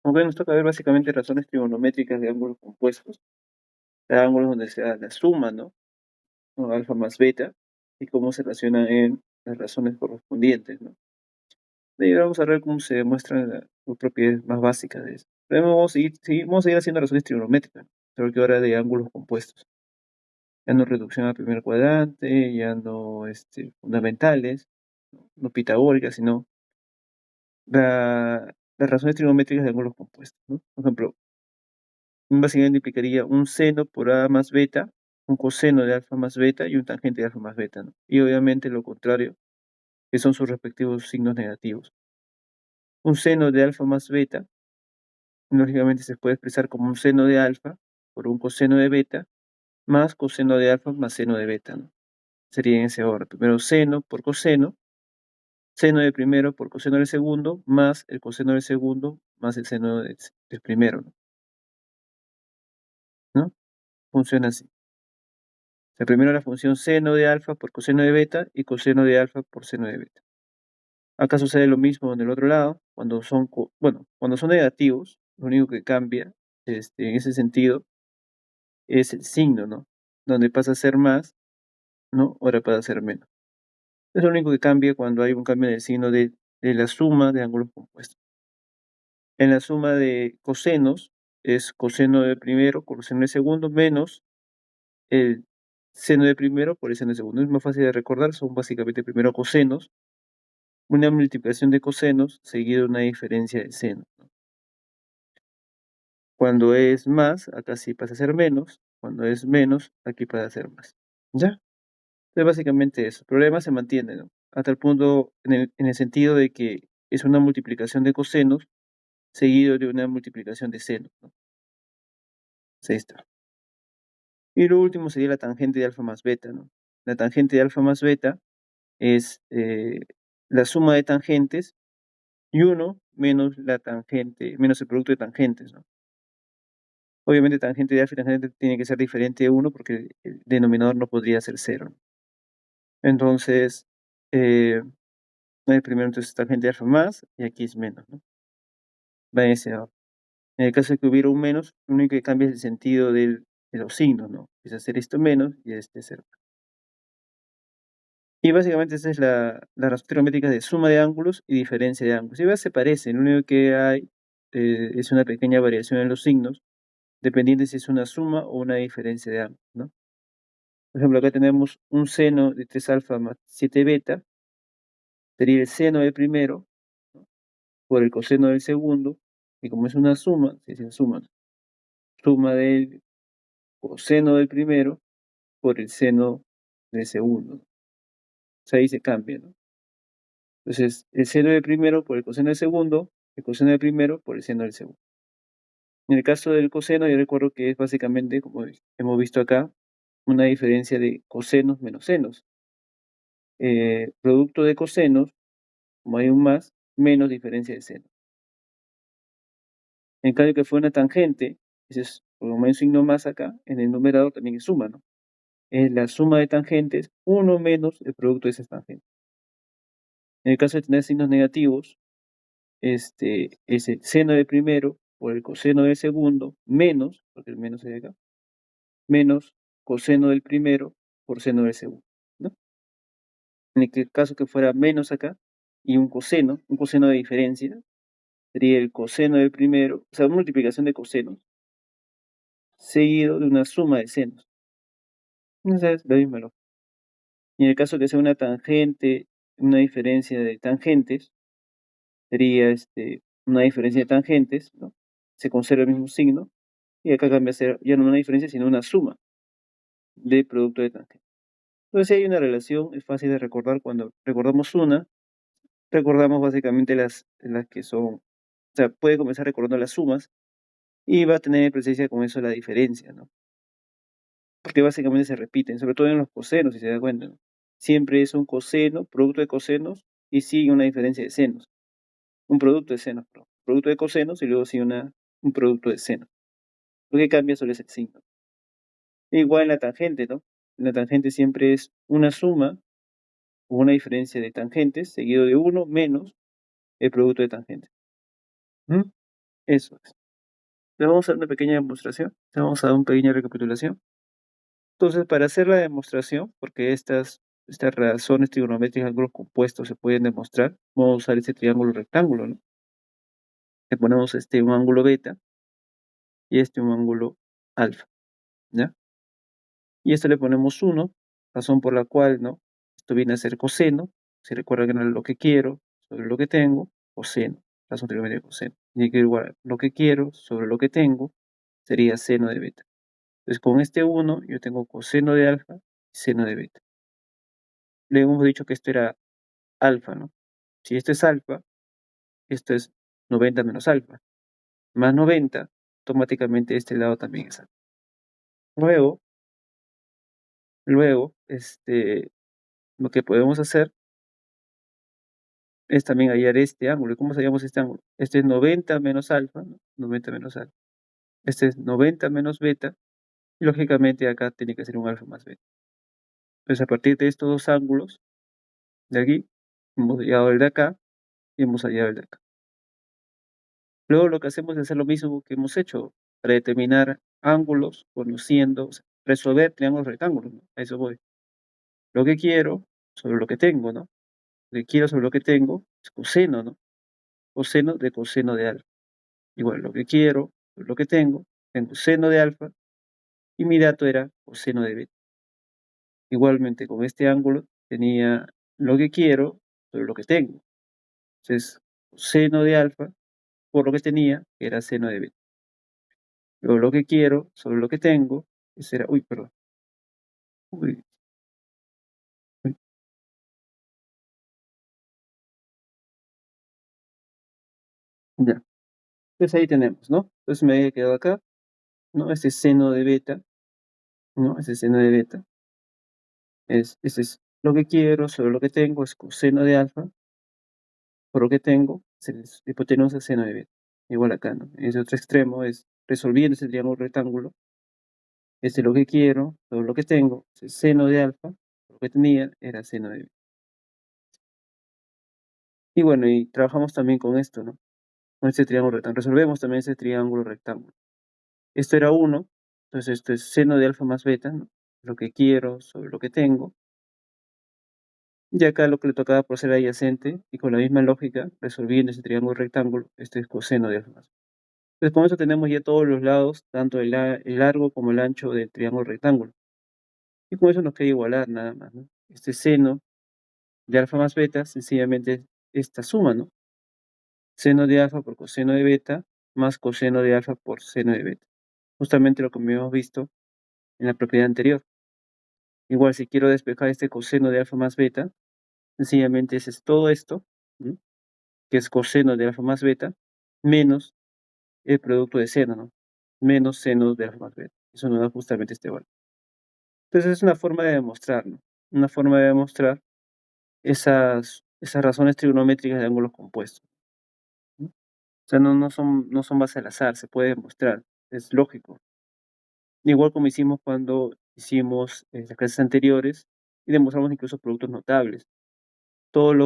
Aunque nos toca ver básicamente razones trigonométricas de ángulos compuestos, de ángulos donde se da la suma, ¿no? O alfa más beta, y cómo se relacionan en las razones correspondientes, ¿no? De ahí vamos a ver cómo se demuestran las propiedades más básicas de eso. Pero vamos a seguir haciendo razones trigonométricas, solo que ahora de ángulos compuestos. Ya no reducción al primer cuadrante, ya no fundamentales, no pitagóricas, sino las razones trigonométricas de ángulos compuestos, ¿no? Por ejemplo, básicamente implicaría un seno por A más beta, un coseno de alfa más beta y un tangente de alfa más beta, ¿no? Y obviamente lo contrario, que son sus respectivos signos negativos. Un seno de alfa más beta, lógicamente se puede expresar como un seno de alfa por un coseno de beta, más coseno de alfa más seno de beta, ¿no? Sería en ese orden. Primero seno por coseno, seno del primero por coseno del segundo, más el coseno del segundo, más el seno del primero, ¿no? Funciona así. O sea, primero la función seno de alfa por coseno de beta y coseno de alfa por seno de beta. Acá sucede lo mismo en el otro lado, cuando son negativos, lo único que cambia en ese sentido es el signo, ¿no? Donde pasa a ser más, ¿no? Ahora pasa a ser menos. Es lo único que cambia cuando hay un cambio en el signo de la suma de ángulos compuestos. En la suma de cosenos es coseno de primero por coseno de segundo menos el seno de primero por el seno de segundo. Es más fácil de recordar, son básicamente primero cosenos, una multiplicación de cosenos seguido de una diferencia de seno, ¿no? Cuando es más, acá sí pasa a ser menos. Cuando es menos, aquí pasa a ser más. ¿Ya? Es básicamente eso. El problema se mantiene, ¿no? Hasta el punto, en el sentido de que es una multiplicación de cosenos seguido de una multiplicación de senos, ¿no? Ahí está. Y lo último sería la tangente de alfa más beta, ¿no? La tangente de alfa más beta es la suma de tangentes y 1 menos la tangente, menos el producto de tangentes, ¿no? Obviamente tangente de alfa y tangente tiene que ser diferente de 1 porque el denominador no podría ser 0, ¿no? Entonces, el primero entonces tangente de alfa más y aquí es menos, ¿no? Va en ese orden. En el caso de que hubiera un menos, lo único que cambia es el sentido de los signos, ¿no? Es hacer esto menos y este 0. Y básicamente esa es la razón trigonométrica de suma de ángulos y diferencia de ángulos. Y se parecen, lo único que hay es una pequeña variación en los signos, dependiendo si es una suma o una diferencia de ángulos, ¿no? Por ejemplo, acá tenemos un seno de 3 alfa más 7 beta, sería el seno del primero, ¿no? Por el coseno del segundo, y como es una suma, se dice suma del coseno del primero por el seno del segundo, ¿no? O sea, ahí se cambia, ¿no? Entonces, el seno del primero por el coseno del segundo, el coseno del primero por el seno del segundo. En el caso del coseno, yo recuerdo que es básicamente, como hemos visto acá, una diferencia de cosenos menos senos. Producto de cosenos, como hay un más, menos diferencia de seno. En cambio que fue una tangente, ese es, como hay un signo más acá, en el numerador también es suma, ¿no? Es la suma de tangentes, 1 menos el producto de esas tangentes. En el caso de tener signos negativos, es el seno del primero por el coseno del segundo, menos, porque el menos es acá, menos coseno del primero por seno del segundo, ¿no? En el caso que fuera menos acá, y un coseno de diferencia, sería el coseno del primero, o sea, multiplicación de cosenos, seguido de una suma de senos. Esa es la misma lógica. Y en el caso que sea una tangente, una diferencia de tangentes, sería una diferencia de tangentes, ¿no? Se conserva el mismo signo, y acá cambia a ser ya no una diferencia, sino una suma de producto de tangentes. Entonces, si hay una relación, es fácil de recordar. Cuando recordamos una, recordamos básicamente las que son, o sea, puede comenzar recordando las sumas y va a tener presencia con eso la diferencia, ¿no? Porque básicamente se repiten, sobre todo en los cosenos, si se da cuenta, ¿no? Siempre es un coseno, producto de cosenos, y sigue una diferencia de senos. Un producto de senos, perdón. Producto de cosenos y luego sigue un producto de senos. Lo que cambia solo es el signo. Igual en la tangente, ¿no? En la tangente siempre es una suma o una diferencia de tangentes seguido de 1 menos el producto de tangentes. ¿Mm? Eso es. Le vamos a dar una pequeña demostración, le vamos a dar una pequeña recapitulación. Entonces, para hacer la demostración, porque estas razones trigonométricas de ángulos compuestos se pueden demostrar, vamos a usar este triángulo rectángulo, ¿no? Le ponemos un ángulo beta y un ángulo alfa, ¿ya? Y esto le ponemos 1, razón por la cual, ¿no? Esto viene a ser coseno, si recuerdan que era lo que quiero sobre lo que tengo, coseno, razón trigonométrica de coseno. Y que igual lo que quiero sobre lo que tengo sería seno de beta. Entonces, con este 1 yo tengo coseno de alfa y seno de beta. Le hemos dicho que esto era alfa, ¿no? Si esto es alfa, esto es 90 menos alfa. Más 90, automáticamente este lado también es alfa. Luego, lo que podemos hacer es también hallar este ángulo. ¿Y cómo hallamos este ángulo? Este es 90 menos alfa, ¿no? 90 menos alfa. Este es 90 menos beta. Y lógicamente acá tiene que ser un alfa más beta. Entonces, a partir de estos dos ángulos, de aquí, hemos hallado el de acá y hemos hallado el de acá. Luego lo que hacemos es hacer lo mismo que hemos hecho para determinar ángulos, conociendo, o sea, resolver triángulos rectángulos, ¿no? A eso voy. Lo que quiero sobre lo que tengo, ¿no? Lo que quiero sobre lo que tengo es coseno, ¿no? Coseno de alfa. Igual, lo que quiero sobre lo que tengo seno de alfa, y mi dato era coseno de beta. Igualmente, con este ángulo tenía lo que quiero sobre lo que tengo. Entonces, coseno de alfa por lo que tenía, que era seno de beta. Luego lo que quiero sobre lo que tengo, ese era, uy, perdón, uy, uy, ya. Entonces ahí tenemos, ¿no? Entonces me había quedado acá, ¿no? Este seno de beta, ¿no? Ese seno de beta ese es lo que quiero sobre lo que tengo, es coseno de alfa, por lo que tengo, después tenemos el seno de beta. Igual acá, ¿no? En ese otro extremo es resolviendo ese triángulo rectángulo, este es lo que quiero sobre lo que tengo, es el seno de alfa, lo que tenía era seno de beta. Y bueno, y trabajamos también con esto, ¿no? Con este triángulo rectángulo. Resolvemos también ese triángulo rectángulo. Esto era 1, entonces esto es seno de alfa más beta, ¿no? Lo que quiero sobre lo que tengo. Y acá lo que le tocaba por ser adyacente, y con la misma lógica, resolviendo ese triángulo rectángulo, este es coseno de alfa más beta. Entonces con eso tenemos ya todos los lados, tanto el largo como el ancho del triángulo rectángulo. Y con eso nos queda igualar nada más, ¿no? Este seno de alfa más beta, sencillamente es esta suma, ¿no? Seno de alfa por coseno de beta, más coseno de alfa por seno de beta. Justamente lo que habíamos visto en la propiedad anterior. Igual, si quiero despejar este coseno de alfa más beta, sencillamente es todo esto, ¿no? Que es coseno de alfa más beta, menos el producto de seno, ¿no? Menos seno de alfa más beta. Eso nos da justamente este valor. Entonces es una forma de demostrar, ¿no? Una forma de demostrar esas razones trigonométricas de ángulos compuestos, ¿no? O sea, no son base al azar, se puede demostrar, es lógico. Igual como hicimos cuando hicimos las clases anteriores y demostramos incluso productos notables. Todas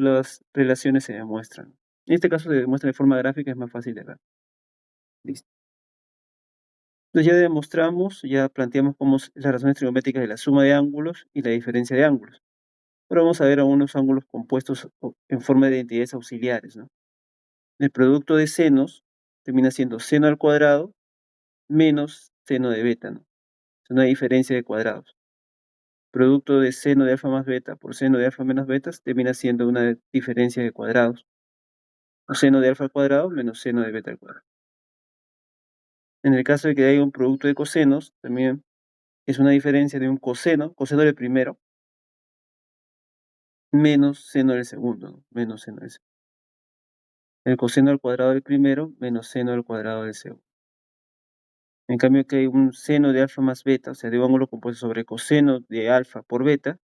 las relaciones se demuestran. En este caso se demuestra de forma gráfica, es más fácil de ver. Listo. Entonces ya demostramos, ya planteamos cómo es las razones trigonométricas de la suma de ángulos y la diferencia de ángulos. Ahora vamos a ver algunos ángulos compuestos en forma de identidades auxiliares, ¿no? El producto de senos termina siendo seno al cuadrado menos seno de beta, ¿no? Es una diferencia de cuadrados. Producto de seno de alfa más beta por seno de alfa menos beta termina siendo una diferencia de cuadrados. O seno de alfa al cuadrado menos seno de beta al cuadrado. En el caso de que haya un producto de cosenos, también es una diferencia de un coseno del primero, menos seno del segundo, ¿no? Menos seno del segundo. El coseno al cuadrado del primero, menos seno al cuadrado del segundo. En cambio, que hay un seno de alfa más beta, o sea, de un ángulo compuesto sobre coseno de alfa por beta,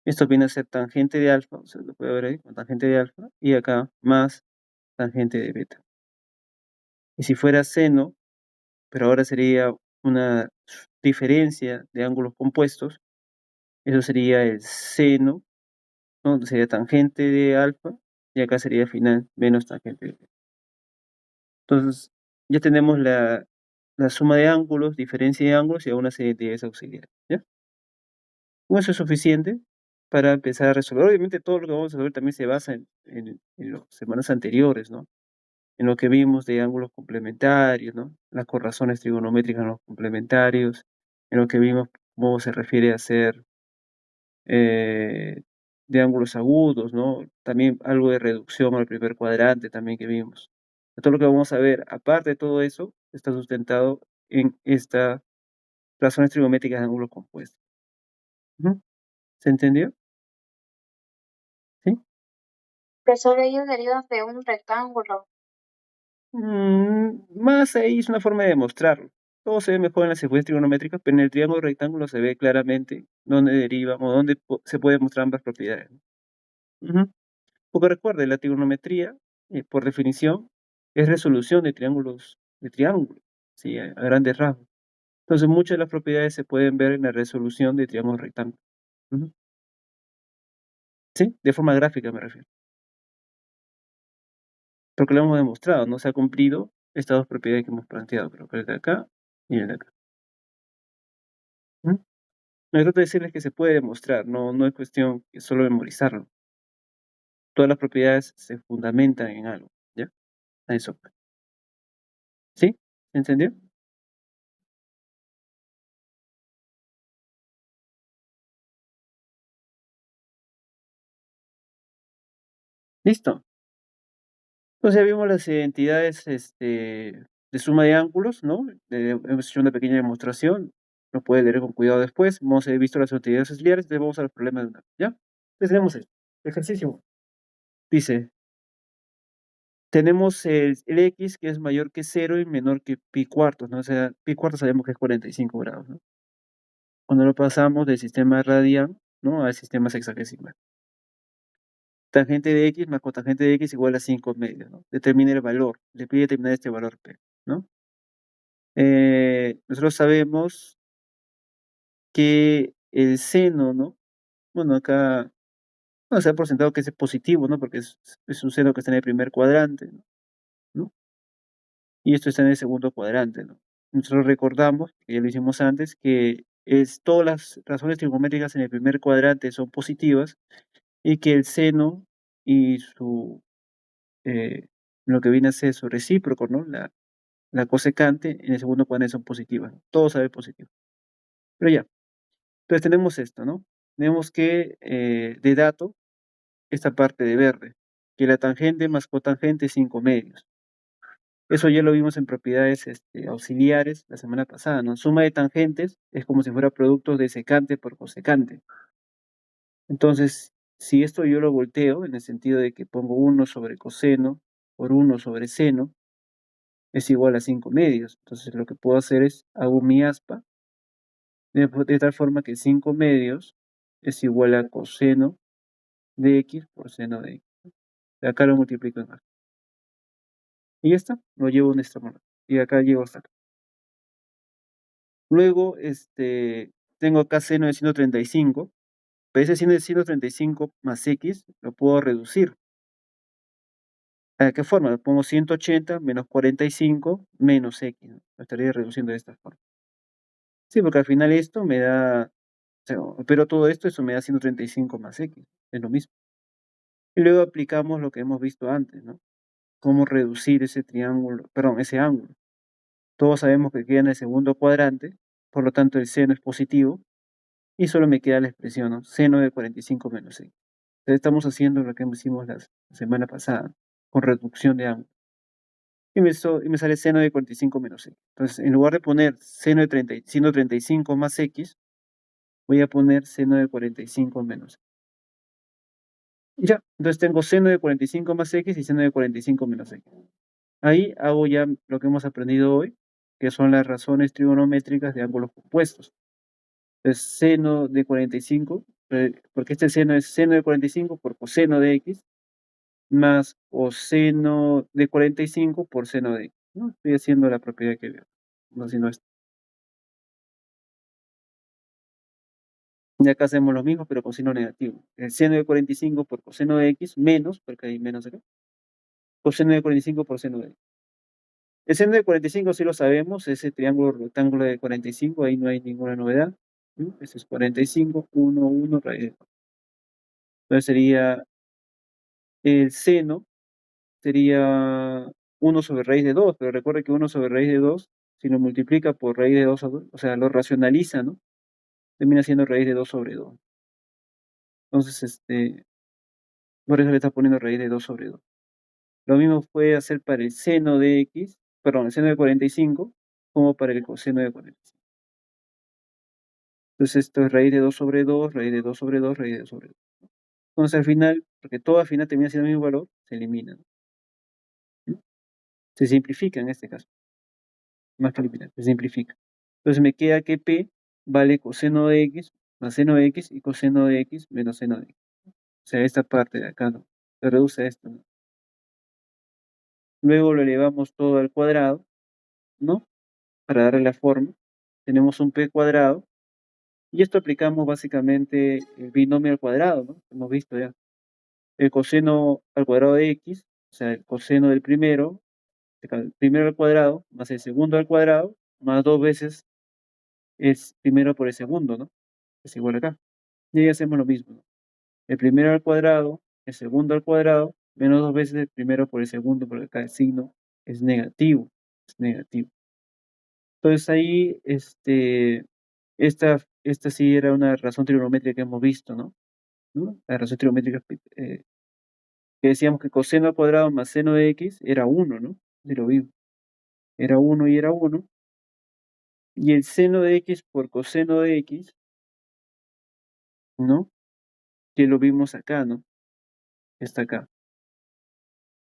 esto viene a ser tangente de alfa, o sea, lo puede ver ahí, con tangente de alfa, y acá más tangente de beta. Y si fuera seno, pero ahora sería una diferencia de ángulos compuestos, eso sería el seno, ¿no? Sería tangente de alfa, y acá sería final menos tangente de beta. Entonces, ya tenemos la suma de ángulos, diferencia de ángulos y algunas identidades auxiliares, ¿ya? Con eso es suficiente para empezar a resolver. Obviamente, todo lo que vamos a resolver también se basa en las semanas anteriores, ¿no? En lo que vimos de ángulos complementarios, ¿no? Las corrazones trigonométricas en los complementarios, en lo que vimos cómo se refiere a ser de ángulos agudos, ¿no? También algo de reducción al primer cuadrante también que vimos. Todo lo que vamos a ver, aparte de todo eso, está sustentado en estas razones trigonométricas de ángulos compuestos. Ujú. ¿Se entendió? ¿Sí? Profesor, ellos derivan de un rectángulo. Más ahí es una forma de demostrarlo. Todo se ve mejor en las secuencias trigonométricas, pero en el triángulo rectángulo se ve claramente dónde derivan o dónde se pueden mostrar ambas propiedades. Ujú. Porque recuerde, la trigonometría, por definición, es resolución de triángulos, ¿sí? A grandes rasgos. Entonces, muchas de las propiedades se pueden ver en la resolución de triángulos rectángulos. Ujú. ¿Sí? De forma gráfica me refiero. Porque lo hemos demostrado, no se ha cumplido estas dos propiedades que hemos planteado, creo que el de acá y el de acá. ¿Mm? No, trato de decirles que se puede demostrar, no es cuestión de solo memorizarlo. Todas las propiedades se fundamentan en algo, ¿ya? A eso. ¿Sí? ¿Entendió? Listo. Entonces ya vimos las identidades de suma de ángulos, ¿no? Hemos hecho una pequeña demostración, lo puede leer con cuidado después. Hemos visto las identidades auxiliares, entonces vamos a los problemas de una, ¿ya? Entonces tenemos esto. Ejercicio. Dice, tenemos el x que es mayor que 0 y menor que pi cuartos, ¿no? O sea, pi cuartos sabemos que es 45 grados, ¿no? Cuando lo pasamos del sistema radian, ¿no? Al sistema sexagesimal. Tangente de x más cotangente de x igual a 5 medios, ¿no? Determina el valor, le pide determinar este valor p, ¿no? Nosotros sabemos que el seno, ¿no? Bueno, acá no se ha por sentado que es positivo, ¿no? Porque es un seno que está en el primer cuadrante, ¿no? Y esto está en el segundo cuadrante, ¿no? Nosotros recordamos, que ya lo hicimos antes, que todas las razones trigonométricas en el primer cuadrante son positivas y que el seno y lo que viene a ser su recíproco, ¿no? La cosecante en el segundo cuadrante son positivas, ¿no? Todo sabe positivo. Pero ya, entonces tenemos esto, ¿no? Tenemos que, de dato, esta parte de verde, que la tangente más cotangente es 5 medios. Eso ya lo vimos en propiedades auxiliares la semana pasada, ¿no? Suma de tangentes es como si fuera producto de secante por cosecante. Entonces, si esto yo lo volteo, en el sentido de que pongo 1 sobre coseno por 1 sobre seno, es igual a 5 medios. Entonces, lo que puedo hacer es, hago mi aspa, de tal forma que 5 medios es igual a coseno de x por seno de x. De acá lo multiplico en alfa. Y ya está, lo llevo en esta manera. Y acá llevo hasta acá. Luego, tengo acá seno de 135, pero ese seno de 135 más x lo puedo reducir. ¿De qué forma? Lo pongo 180 menos 45 menos x, ¿no? Lo estaría reduciendo de esta forma. Sí, porque al final esto me da, o sea, pero todo esto, eso me da 135 más x, es lo mismo. Y luego aplicamos lo que hemos visto antes, ¿no? Cómo reducir ese triángulo, perdón, ese ángulo. Todos sabemos que queda en el segundo cuadrante, por lo tanto el seno es positivo, y solo me queda la expresión, ¿no? Seno de 45 menos x. Entonces estamos haciendo lo que hicimos la semana pasada, con reducción de ángulo. Y me sale seno de 45 menos x. Entonces, en lugar de poner seno de 35 más x, voy a poner seno de 45 menos x. Y ya, entonces tengo seno de 45 más x y seno de 45 menos x. Ahí hago ya lo que hemos aprendido hoy, que son las razones trigonométricas de ángulos compuestos. Entonces, seno de 45, porque este seno es seno de 45 por coseno de x, más coseno de 45 por seno de x, ¿no? Estoy haciendo la propiedad que veo, no haciendo esto. Y acá hacemos lo mismo, pero con seno negativo. El seno de 45 por coseno de x menos, porque hay menos acá, coseno de 45 por seno de x. El seno de 45 sí lo sabemos, ese triángulo rectángulo de 45, ahí no hay ninguna novedad. Este es 45, 1, 1, raíz de 4. Entonces sería el seno, sería 1 sobre raíz de 2, pero recuerda que 1 sobre raíz de 2, si lo multiplica por raíz de 2, o sea, lo racionaliza, ¿no? Termina siendo raíz de 2 sobre 2. Entonces, por eso le está poniendo raíz de 2 sobre 2. Lo mismo puede hacer para el seno de x, perdón, el seno de 45, como para el coseno de 45. Entonces esto es raíz de 2 sobre 2, raíz de 2 sobre 2, raíz de 2 sobre 2. Entonces al final, porque todo al final termina siendo el mismo valor, se elimina, ¿no? Se simplifica en este caso. Más que eliminar, se simplifica. Entonces me queda que P vale coseno de x más seno de x y coseno de x menos seno de x. O sea, esta parte de acá, ¿no? Se reduce a esto, ¿no? Luego lo elevamos todo al cuadrado, ¿no? Para darle la forma. Tenemos un P cuadrado. Y esto aplicamos básicamente el binomio al cuadrado, ¿no? Hemos visto ya. El coseno al cuadrado de x, o sea, el coseno del primero, el primero al cuadrado, más el segundo al cuadrado, más 2 veces es primero por el segundo, ¿no? Es igual acá. Y ahí hacemos lo mismo, ¿no? El primero al cuadrado, el segundo al cuadrado, menos 2 veces el primero por el segundo, porque acá el signo es negativo. Es negativo. Entonces ahí, esta sí era una razón trigonométrica que hemos visto, ¿no? La razón trigonométrica, que decíamos que coseno al cuadrado más seno de x era 1, ¿no? De lo mismo. Era 1 y era 1. Y el seno de x por coseno de x, ¿no? Que lo vimos acá, ¿no? Está acá,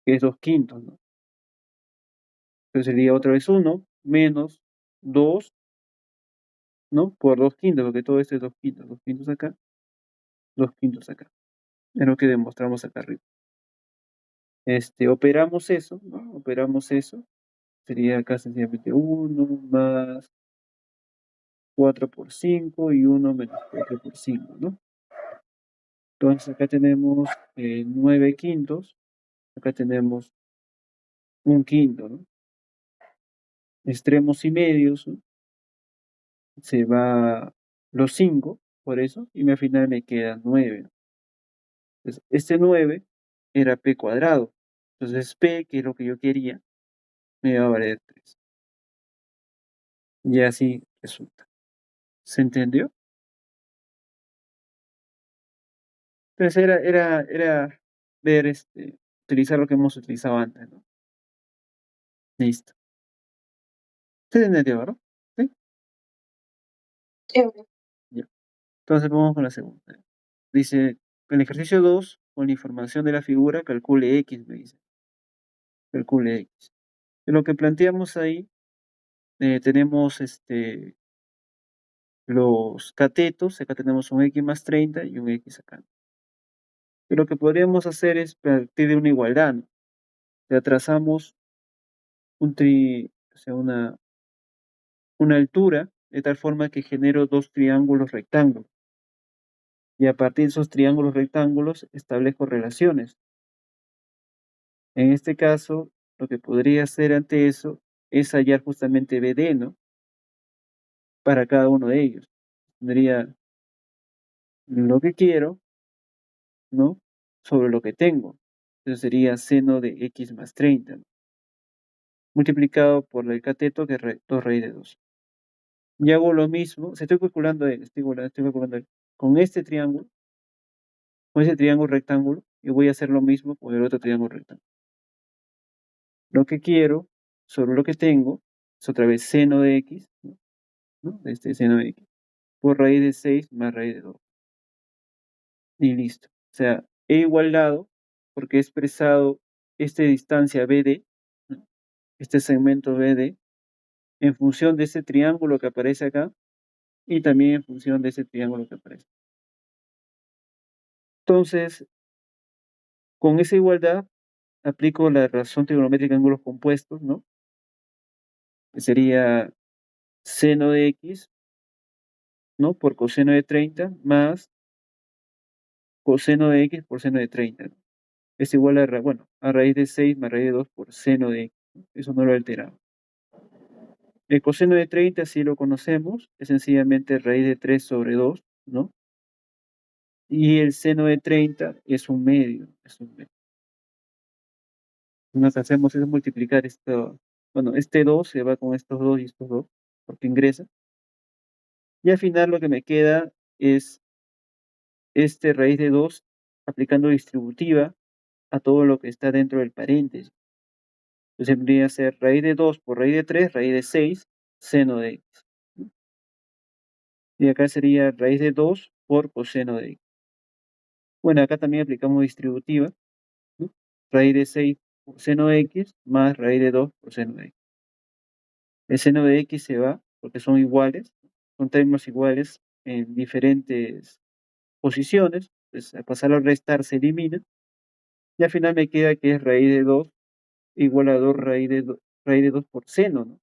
que es 2 quintos, ¿no? Entonces sería otra vez 1 menos 2, ¿no? Por 2 quintos, porque todo esto es 2 quintos. 2 quintos acá, 2 quintos acá. Es lo que demostramos acá arriba. Operamos eso, ¿no? Operamos eso. Sería acá sencillamente 1 más 4 por 5 y 1 menos 4 por 5, ¿no? Entonces acá tenemos 9 quintos, acá tenemos 1 quinto, ¿no? Extremos y medios, ¿no? Se va los 5, por eso, y al final me queda 9. Entonces, este 9 era p cuadrado. Entonces p, que es lo que yo quería, me va a valer 3. Y así resulta. ¿Se entendió? Entonces era ver, utilizar lo que hemos utilizado antes, ¿no? Listo. ¿Se entendió, verdad? ¿Sí? Sí, Ya. Entonces vamos con la segunda. Dice, en el ejercicio 2, con la información de la figura, calcule x, me dice. Calcule x. Y lo que planteamos ahí, tenemos los catetos, acá tenemos un x más 30 y un x acá. Y lo que podríamos hacer es partir de una igualdad, ¿no? O sea, trazamos o sea, una altura, de tal forma que genero 2 triángulos rectángulos. Y a partir de esos triángulos rectángulos establezco relaciones. En este caso, lo que podría hacer ante eso es hallar justamente BD, ¿no? Para cada uno de ellos. Tendría lo que quiero, ¿no? Sobre lo que tengo. Entonces sería seno de x más 30, ¿no? Multiplicado por el cateto, que es 2 raíz de 2. Y hago lo mismo, estoy calculando con este triángulo, con ese triángulo rectángulo, y voy a hacer lo mismo con el otro triángulo rectángulo. Lo que quiero sobre lo que tengo es otra vez seno de x, ¿no? Seno de x, por raíz de 6 más raíz de 2. Y listo. O sea, he igualado, porque he expresado esta distancia BD, ¿no? Este segmento BD, en función de ese triángulo que aparece acá, y también en función de ese triángulo que aparece. Entonces, con esa igualdad, aplico la razón trigonométrica de ángulos compuestos, ¿no? Que sería seno de x, ¿no? Por coseno de 30 más coseno de x por seno de 30, ¿no? Es igual a, bueno, a raíz de 6 más raíz de 2 por seno de x, ¿no? Eso no lo he alterado. El coseno de 30, si lo conocemos, es sencillamente raíz de 3 sobre 2, ¿no? Y el seno de 30 es un medio, es un medio. Lo que hacemos es multiplicar esto, bueno, este 2 se va con estos 2 y estos 2, porque ingresa. Y al final lo que me queda es este raíz de 2 aplicando distributiva a todo lo que está dentro del paréntesis. Entonces vendría a ser raíz de 2 por raíz de 3, raíz de 6, seno de x. ¿No? Y acá sería raíz de 2 por coseno de x. Bueno, acá también aplicamos distributiva, ¿no? Raíz de 6 por seno de x más raíz de 2 por seno de x. El seno de x se va porque son iguales, son términos iguales en diferentes posiciones. Pues al pasar a restar se elimina. Y al final me queda que es raíz de 2 igual a 2 raíz de 2 por seno, ¿no?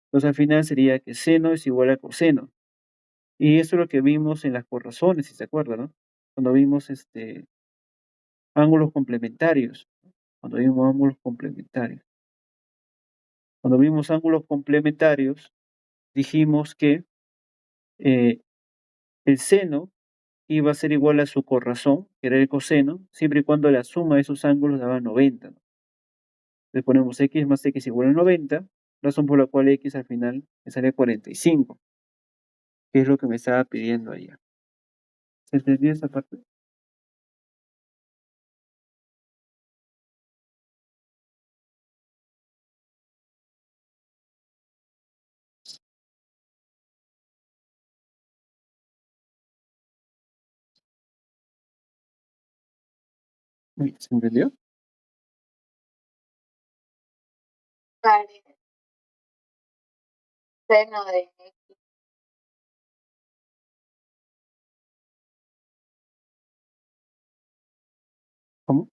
Entonces al final sería que seno es igual a coseno. Y eso es lo que vimos en las corrazones, si se acuerdan, ¿no? Cuando vimos ángulos complementarios. Cuando vimos ángulos complementarios. Cuando vimos ángulos complementarios, dijimos que eh, el seno iba a ser igual a su corrazón, que era el coseno, siempre y cuando la suma de esos ángulos daba 90, ¿no? Le ponemos x más x igual a 90, razón por la cual x al final me sale 45, que es lo que me estaba pidiendo allá. ¿Se entendió esa parte? Uy, ¿se entendió? Vale, seno de x. ¿Cómo?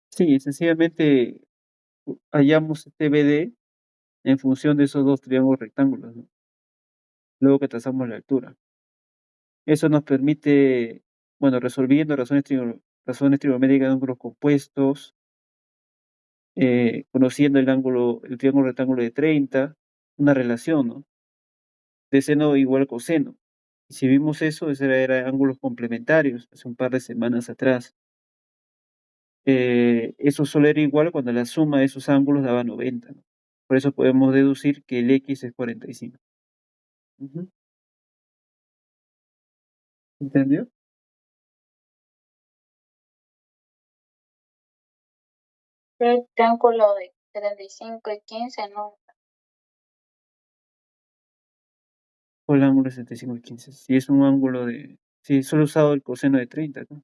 Sí, sencillamente hallamos este BD en función de esos dos triángulos rectángulos, ¿no? Luego que trazamos la altura. Eso nos permite, bueno, resolviendo razones trigonométricas de ángulos compuestos, conociendo el triángulo rectángulo de 30, una relación, ¿no? De seno igual coseno. Y si vimos eso, era ángulos complementarios, hace un par de semanas atrás. Eso solo era igual cuando la suma de esos ángulos daba 90, ¿no? Por eso podemos deducir que el x es 45. Ujú. ¿Entendió? El triángulo de 75 y 15, no. O el ángulo de 75 y 15. Si es un ángulo de... Si solo he usado el coseno de 30, ¿no?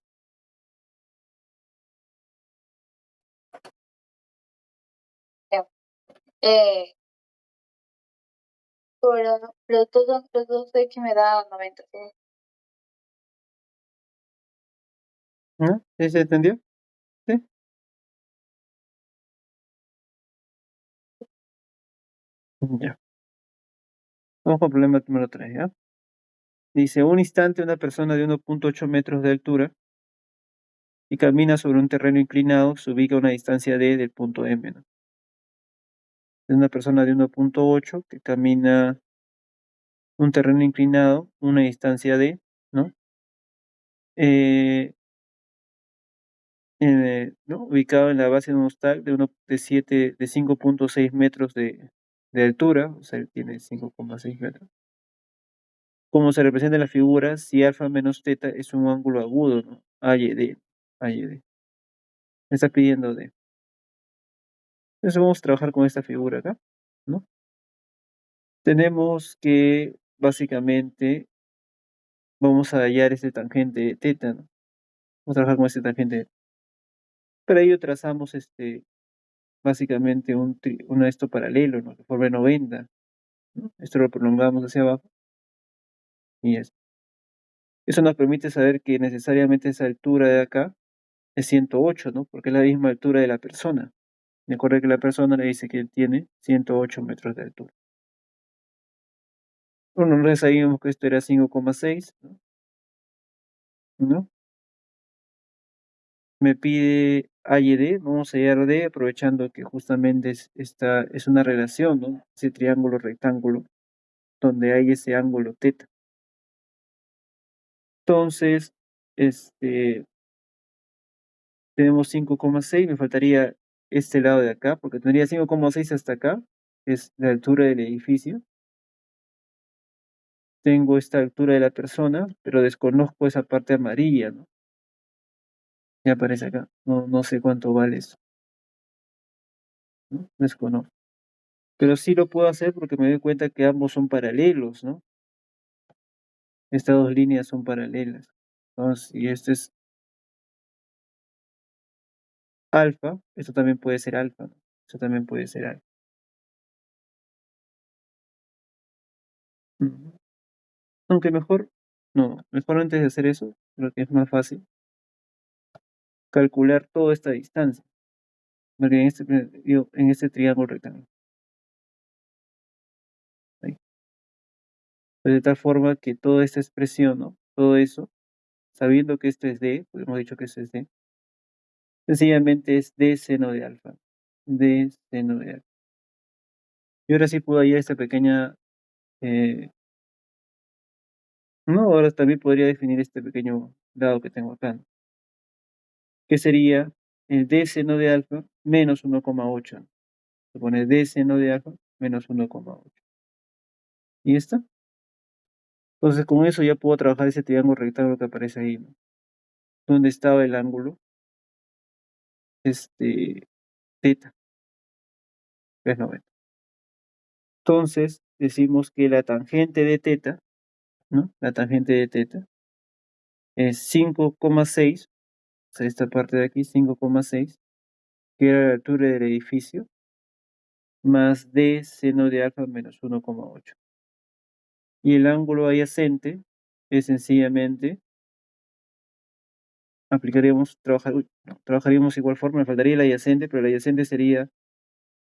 Ya. Eh, pero los dos x me da 90. ¿Sí? ¿No? ¿Sí se entendió? Sí. Ya. Vamos con el problema número 3, ¿ya? Dice, un instante una persona de 1.8 metros de altura y camina sobre un terreno inclinado, se ubica a una distancia d del punto M, ¿no? Es una persona de 1.8 que camina un terreno inclinado, una distancia d, ¿no? Eh, ¿no? Ubicado en la base de un hostal de 5.6 metros de altura, o sea, tiene 5,6 metros. Como se representa en la figura, si alfa menos teta es un ángulo agudo, ¿no? AYD, AYD. Me está pidiendo D. Entonces vamos a trabajar con esta figura acá, ¿no? Tenemos que básicamente vamos a hallar este tangente de teta, ¿no? Vamos a trabajar con este tangente. Para ello trazamos básicamente esto paralelo, ¿no? Que forme 90, ¿no? Esto lo prolongamos hacia abajo y eso nos permite saber que necesariamente esa altura de acá es 108, ¿no? Porque es la misma altura de la persona. Me acuerdo que la persona le dice que tiene 108 metros de altura. Bueno, nosotros sabíamos que esto era 5,6, ¿no? ¿No? Me pide A y D, vamos a hallar D aprovechando que justamente es una relación, ¿no? Ese triángulo rectángulo donde hay ese ángulo teta. Entonces, tenemos 5,6, me faltaría este lado de acá, porque tendría 5,6 hasta acá, es la altura del edificio. Tengo esta altura de la persona, pero desconozco esa parte amarilla, ¿no? Ya aparece acá, no sé cuánto vale eso, ¿no? Desconozco. Pero sí lo puedo hacer porque me doy cuenta que ambos son paralelos, ¿no? Estas dos líneas son paralelas. Entonces, y este es alfa, esto también puede ser alfa, ¿no? Esto también puede ser alfa. Ujú. Aunque mejor, no, mejor antes de hacer eso, creo que es más fácil calcular toda esta distancia, porque en este triángulo rectángulo, ahí. Pues de tal forma que toda esta expresión, ¿no? Todo eso, sabiendo que esto es D, pues hemos dicho que esto es D, sencillamente es D seno de alfa, D seno de alfa. Y ahora sí puedo hallar esta pequeña, no, ahora también podría definir este pequeño lado que tengo acá, ¿no? Que sería el D seno de alfa menos 1,8. Se pone D seno de alfa menos 1,8. ¿Y está? Entonces con eso ya puedo trabajar ese triángulo rectángulo que aparece ahí, ¿no? Donde estaba el ángulo, teta, que es 90. Entonces decimos que la tangente de teta, ¿no? La tangente de teta es 5,6, o sea, esta parte de aquí, 5,6, que era la altura del edificio, más D seno de alfa menos 1,8. Y el ángulo adyacente es sencillamente, trabajaríamos igual forma, me faltaría el adyacente, pero el adyacente sería,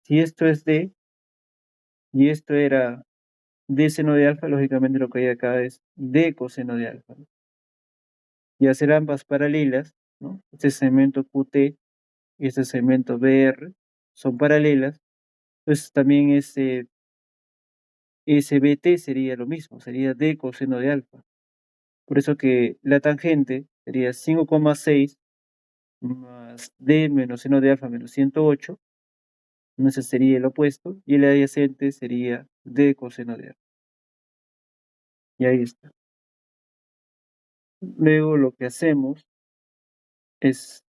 si esto es D y esto era D seno de alfa, lógicamente lo que hay acá es D coseno de alfa, ¿no? Y hacer ambas paralelas, ¿no? Este segmento QT y este segmento BR son paralelas, pues también SBT sería lo mismo, sería D coseno de alfa. Por eso que la tangente sería 5,6 más D menos seno de alfa menos 108, ese sería el opuesto, y el adyacente sería D coseno de alfa. Y ahí está. Luego lo que hacemos es,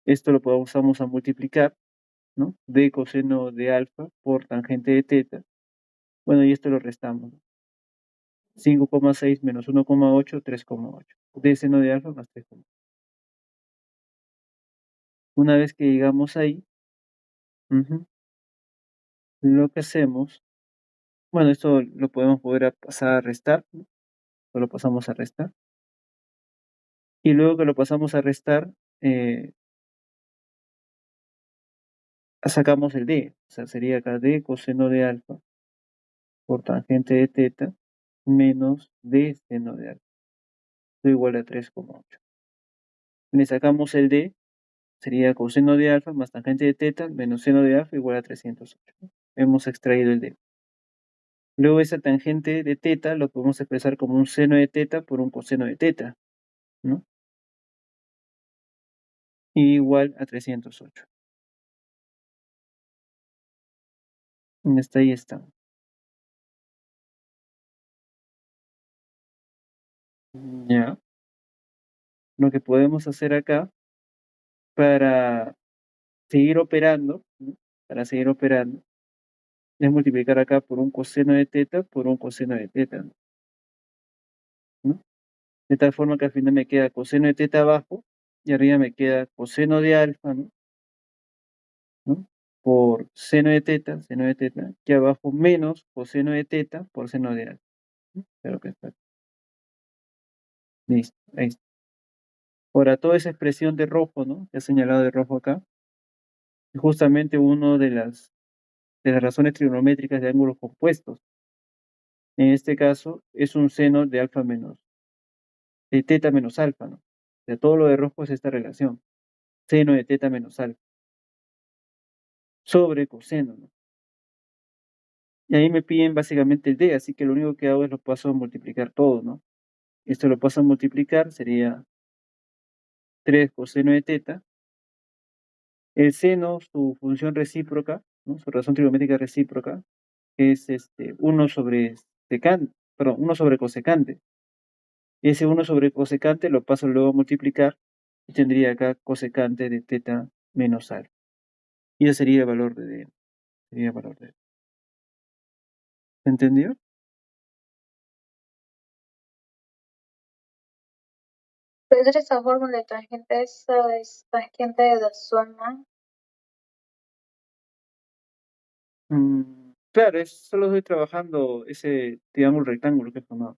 esto lo vamos a multiplicar, ¿no? D coseno de alfa por tangente de teta. Bueno, y esto lo restamos, ¿no? 5,6 menos 1,8, 3,8. D seno de alfa más 3,8. Una vez que llegamos ahí, lo que hacemos, bueno, esto lo podemos volver a pasar a restar, ¿no? Lo pasamos a restar. Y luego que lo pasamos a restar, eh, sacamos el D. O sea, sería acá D coseno de alfa por tangente de teta menos D seno de alfa. Esto igual a 3,8. Le sacamos el D, sería coseno de alfa más tangente de teta menos seno de alfa igual a 308, ¿no? Hemos extraído el D. Luego esa tangente de teta lo podemos expresar como un seno de teta por un coseno de teta, ¿no? Igual a 308. Hasta ahí está. Ya. Lo que podemos hacer acá para seguir operando, ¿no? Para seguir operando, es multiplicar acá por un coseno de teta por un coseno de teta, ¿no? De tal forma que al final me queda coseno de teta abajo y arriba me queda coseno de alfa, ¿no? ¿No? Por seno de teta, y abajo menos coseno de teta por seno de alfa, ¿no? Claro que está. Listo, ahí está. Ahora, toda esa expresión de rojo, ¿no? Que he señalado de rojo acá, es justamente una de las razones trigonométricas de ángulos compuestos. En este caso, es un seno de alfa menos, de teta menos alfa, ¿no? sea, todo lo de rojo es esta relación, seno de teta menos alfa, sobre coseno, ¿no? Y ahí me piden básicamente el D, así que lo único que hago es lo paso a multiplicar todo, ¿no? Esto lo paso a multiplicar, sería 3 coseno de teta. El seno, su función recíproca, ¿no? Su razón trigonométrica recíproca, es 1 sobre secante, perdón, 1 sobre cosecante. Ese 1 sobre cosecante lo paso luego a multiplicar y tendría acá cosecante de teta menos alfa. Y ese sería el valor de D. Sería el valor de D. ¿Se entendió? Pues esa fórmula de tangente esa es tangente de la suma. Claro, solo estoy trabajando ese triángulo rectángulo que he formado,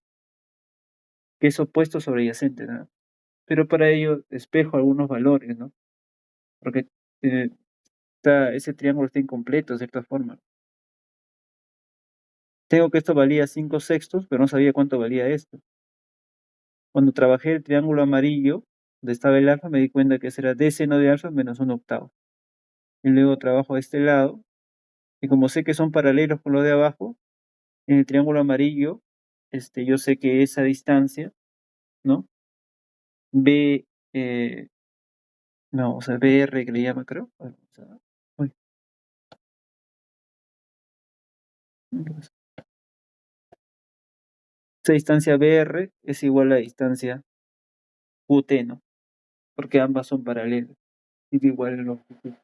que es opuesto sobre adyacente, ¿no? Pero para ello despejo algunos valores, ¿no? Porque eh, ese triángulo está incompleto de cierta forma. Tengo que esto valía 5 sextos, pero no sabía cuánto valía esto. Cuando trabajé el triángulo amarillo, donde estaba el alfa, me di cuenta que ese era d seno de alfa menos 1 octavo. Y luego trabajo a este lado, y como sé que son paralelos con lo de abajo, en el triángulo amarillo, yo sé que esa distancia, ¿no? B, no, o sea, BR que le llama, creo. A ver, o sea, uy, esa distancia BR es igual a la distancia QT, ¿no? Porque ambas son paralelas y de igual longitud.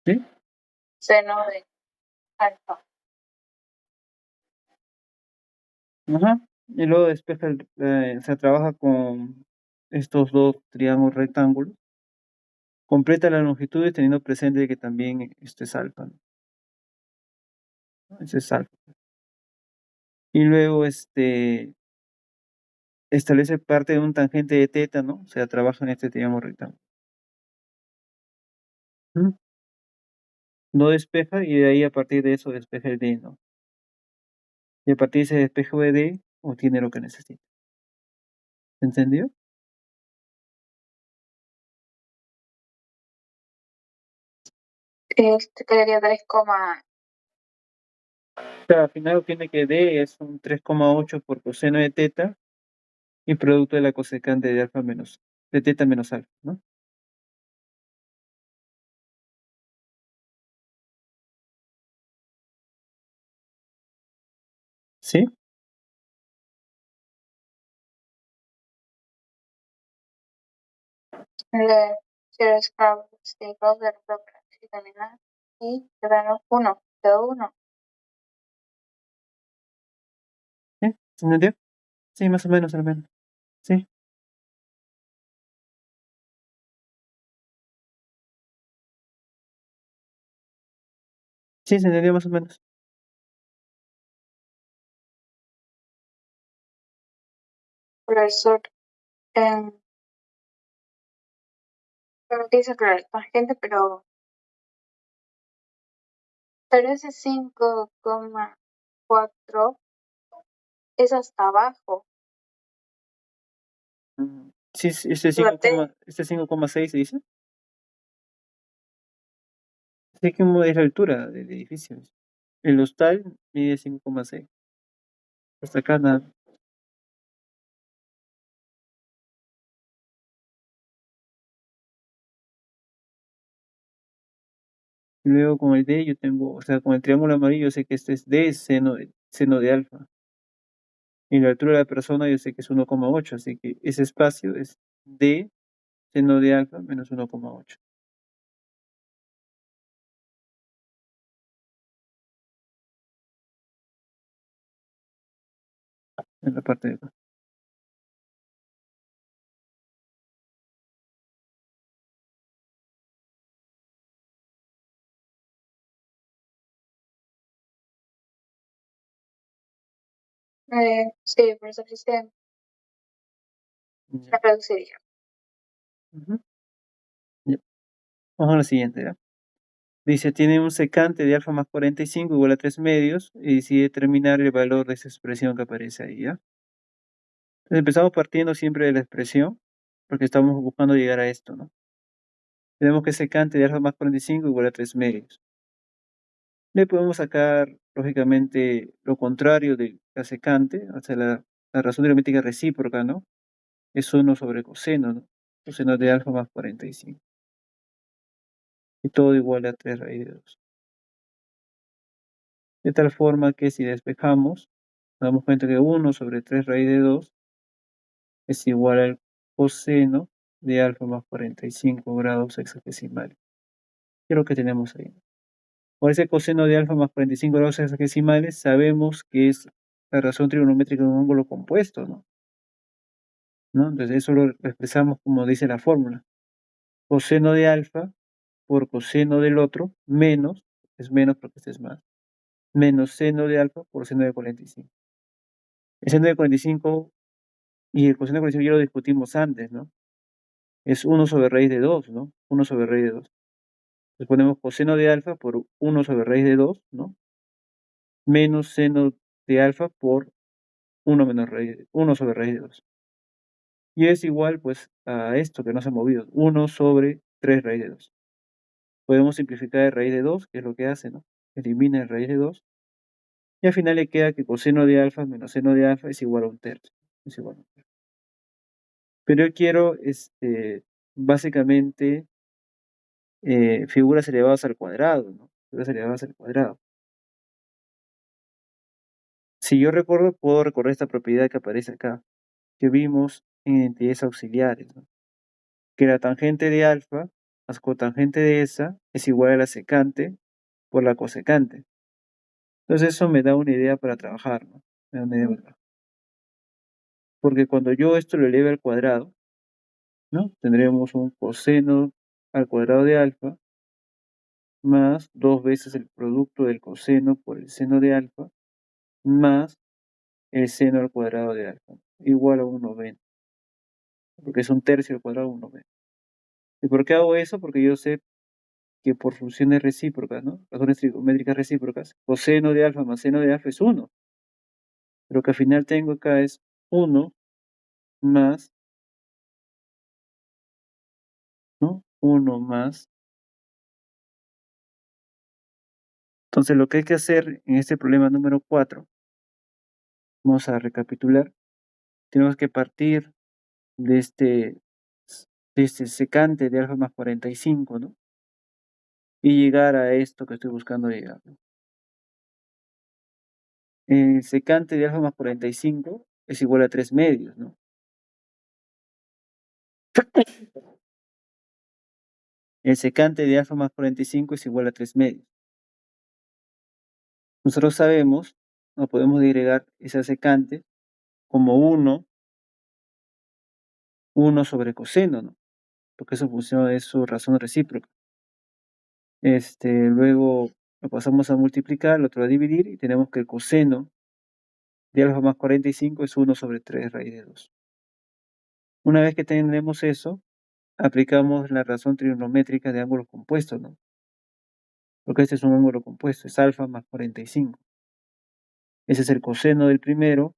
¿Sí? Seno de alfa. Ajá. Y luego despeja, se trabaja con estos dos triángulos rectángulos. Completa las longitudes teniendo presente que también esto es alfa, ¿no? Ese es alfa. Y luego establece parte de un tangente de teta, ¿no? O sea, trabaja en este triángulo rectángulo. ¿Mm? No despeja y de ahí a partir de eso despeja el D, ¿no? Y a partir de ese despejo de D obtiene lo que necesita. ¿Entendió? Quedaría 3, O sea, al final obtiene que D es un 3,8 por coseno de teta y producto de la cosecante de alfa menos, de teta menos alfa, ¿no? ¿Sí? le quieres característicos del proximinar y quedaron 1, quedó 1. ¿Sí? ¿Se entendió? Sí, más o menos, al menos. Sí, sí, se entendió más o menos. Profesor, creo que dice aclarar tangente, pero ese 5,4 es hasta abajo. Sí, La T, este 5,6 se dice. Sí, que es la altura del edificio. El hostal mide 5,6. Hasta acá nada. Y luego con el D yo tengo, o sea, con el triángulo amarillo sé que este es D seno de alfa. Y la altura de la persona yo sé que es 1,8, así que ese espacio es D seno de alfa menos 1,8 en la parte de acá. sí, por eso existe Ya. la reduciría. Ujú. Ya. Vamos a la siguiente, ¿ya? Dice, tiene un secante de alfa más 45 igual a 3 medios y decide determinar el valor de esa expresión que aparece ahí, ¿ya? Entonces empezamos partiendo siempre de la expresión, porque estamos buscando llegar a esto, ¿no? Tenemos que secante de alfa más 45 igual a 3 medios. Le podemos sacar, lógicamente, lo contrario de la secante, o sea, la razón trigonométrica recíproca, ¿no? Es 1 sobre coseno, ¿no? Coseno de alfa más 45. Y todo igual a 3 raíz de 2. De tal forma que si despejamos, nos damos cuenta que 1 sobre 3 raíz de 2 es igual al coseno de alfa más 45 grados hexagesimales. ¿Qué es lo que tenemos ahí? Por ese coseno de alfa más 45 grados hexagesimales, sabemos que es la razón trigonométrica de un ángulo compuesto, ¿no? Entonces eso lo expresamos como dice la fórmula. Coseno de alfa por coseno del otro, menos, es menos porque este es más, menos seno de alfa por seno de 45. El seno de 45 y el coseno de 45 ya lo discutimos antes, ¿no? Es 1 sobre raíz de 2, ¿no? 1 sobre raíz de 2. Entonces ponemos coseno de alfa por 1 sobre raíz de 2, ¿no? Menos seno de alfa por 1 sobre raíz de 2. Y es igual, pues, a esto que no se ha movido, 1 sobre 3 raíz de 2. Podemos simplificar el raíz de 2, que es lo que hace, ¿no? Elimina el raíz de 2. Y al final le queda que coseno de alfa menos seno de alfa es igual a un tercio. Es igual a un tercio. Pero yo quiero, básicamente, figuras elevadas al cuadrado, ¿no? Figuras elevadas al cuadrado. Si yo recuerdo, puedo recordar esta propiedad que aparece acá, que vimos en identidades auxiliares, ¿no? Que la tangente de alfa más cotangente de esa es igual a la secante por la cosecante. Entonces eso me da una idea para trabajar, ¿no? Me da una idea para trabajar. Porque cuando yo esto lo eleve al cuadrado, ¿no? Tendremos un coseno al cuadrado de alfa más 2 veces el producto del coseno por el seno de alfa más el seno al cuadrado de alfa, igual a 1/20, porque es un tercio al cuadrado de 1/20. ¿Y por qué hago eso? Porque yo sé que por funciones recíprocas, ¿no? Razones trigonométricas recíprocas, coseno de alfa más seno de alfa es 1. Lo que al final tengo acá es 1 más, ¿no? 1 más. Entonces lo que hay que hacer en este problema número 4, vamos a recapitular, tenemos que partir de este secante de alfa más 45, ¿no? Y llegar a esto que estoy buscando llegar, ¿no? El secante de alfa más 45 es igual a 3 medios, ¿no? El secante de alfa más 45 es igual a 3 medios. Nosotros sabemos, no podemos agregar esa secante como 1 sobre coseno, ¿no? Porque eso funciona, es su razón recíproca. Luego lo pasamos a multiplicar, lo otro a dividir, y tenemos que el coseno de alfa más 45 es 1 sobre 3 raíz de 2. Una vez que tenemos eso, aplicamos la razón trigonométrica de ángulos compuestos, ¿no? Porque este es un ángulo compuesto, es alfa más 45. Ese es el coseno del primero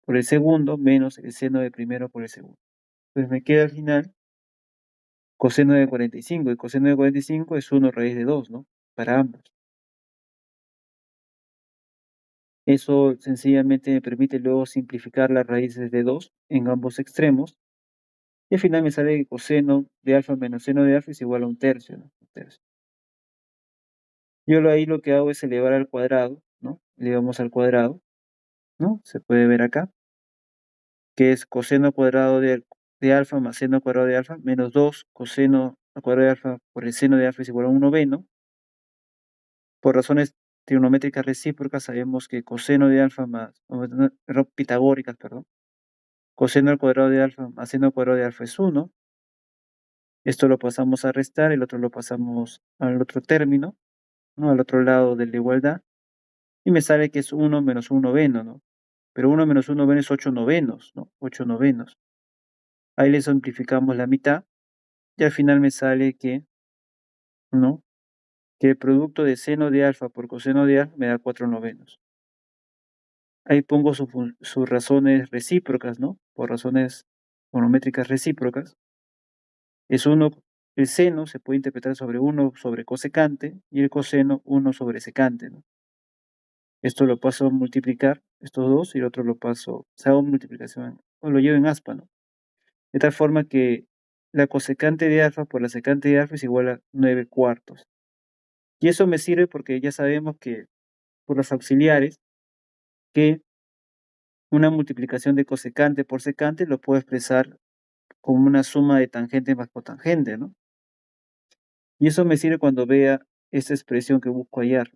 por el segundo menos el seno del primero por el segundo. Entonces me queda al final coseno de 45, y coseno de 45 es 1 raíz de 2, ¿no? Para ambos. Eso sencillamente me permite luego simplificar las raíces de 2 en ambos extremos. Y al final me sale que coseno de alfa menos seno de alfa es igual a un tercio, ¿no? Un tercio. Yo ahí lo que hago es elevar al cuadrado, ¿no? Elevamos al cuadrado, ¿no? Se puede ver acá, que es coseno cuadrado de alfa más seno cuadrado de alfa, menos 2 coseno al cuadrado de alfa por el seno de alfa es igual a 1/9. Por razones trigonométricas recíprocas sabemos que coseno de alfa más, pitagóricas, perdón, coseno al cuadrado de alfa más seno al cuadrado de alfa es 1. Esto lo pasamos a restar, el otro lo pasamos al otro término, ¿no? Al otro lado de la igualdad, y me sale que es 1 menos 1/9, ¿no? Pero 1 menos 1/9 es 8/9, ¿no? 8/9. Ahí le simplificamos la mitad, y al final me sale que, ¿no? que el producto de seno de alfa por coseno de alfa me da 4/9. Ahí pongo sus razones recíprocas, ¿no? Por razones monométricas recíprocas. Es uno, el seno se puede interpretar sobre 1 sobre cosecante y el coseno 1 sobre secante, ¿no? Esto lo paso a multiplicar, estos dos, y el otro lo paso, o sea, hago multiplicación, o lo llevo en aspa, ¿no? De tal forma que la cosecante de alfa por la secante de alfa es igual a 9/4. Y eso me sirve porque ya sabemos que por los auxiliares, que una multiplicación de cosecante por secante lo puedo expresar como una suma de tangente más cotangente, ¿no? Y eso me sirve cuando vea esta expresión que busco hallar,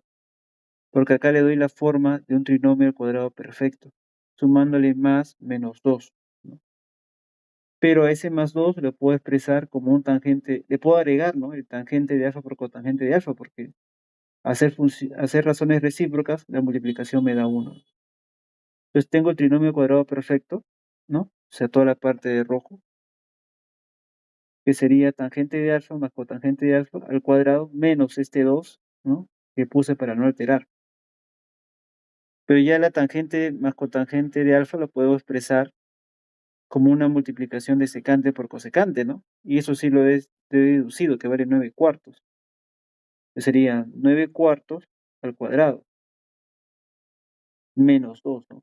porque acá le doy la forma de un trinomio al cuadrado perfecto, sumándole más menos 2, ¿no? Pero a ese más 2 lo puedo expresar como un tangente, le puedo agregar, ¿no? El tangente de alfa por cotangente de alfa, porque hacer razones recíprocas, la multiplicación me da 1. Entonces tengo el trinomio cuadrado perfecto, ¿no? O sea, toda la parte de rojo, que sería tangente de alfa más cotangente de alfa al cuadrado menos este 2, ¿no? Que puse para no alterar. Pero ya la tangente más cotangente de alfa lo puedo expresar como una multiplicación de secante por cosecante, ¿no? Y eso sí lo he deducido, que vale 9/4. Sería 9/4 al cuadrado, menos 2, ¿no?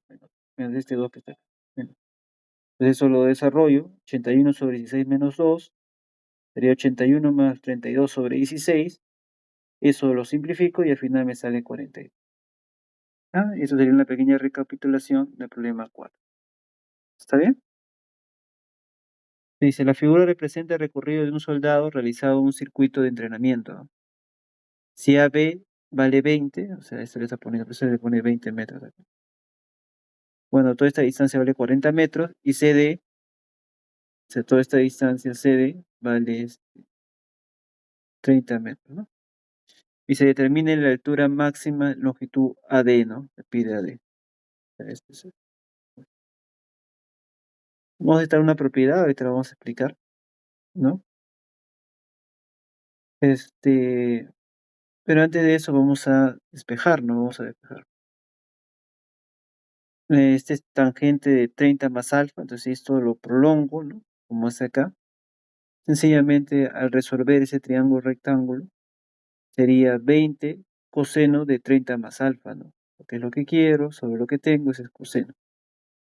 Menos este 2 que está acá. Menos. Entonces eso lo desarrollo, 81 sobre 16 menos 2, sería 81 más 32 sobre 16, eso lo simplifico y al final me sale 42. Ah, eso sería una pequeña recapitulación del problema 4. ¿Está bien? Dice, la figura representa el recorrido de un soldado realizado en un circuito de entrenamiento, ¿no? Si AB vale 20, o sea, esto le está poniendo, por eso le pone 20 metros acá. Bueno, toda esta distancia vale 40 metros y CD, o sea, toda esta distancia CD vale 30 metros, ¿no? Y se determine la altura máxima longitud AD, ¿no? Se pide AD. Vamos a estar una propiedad, ahorita la vamos a explicar, ¿no? Pero antes de eso vamos a despejar, ¿no? Vamos a despejar. Este es tangente de 30 más alfa, entonces esto lo prolongo, ¿no? Como hace acá. Sencillamente, al resolver ese triángulo rectángulo, sería 20 coseno de 30 más alfa, ¿no? Porque es lo que quiero, sobre lo que tengo, ese es coseno.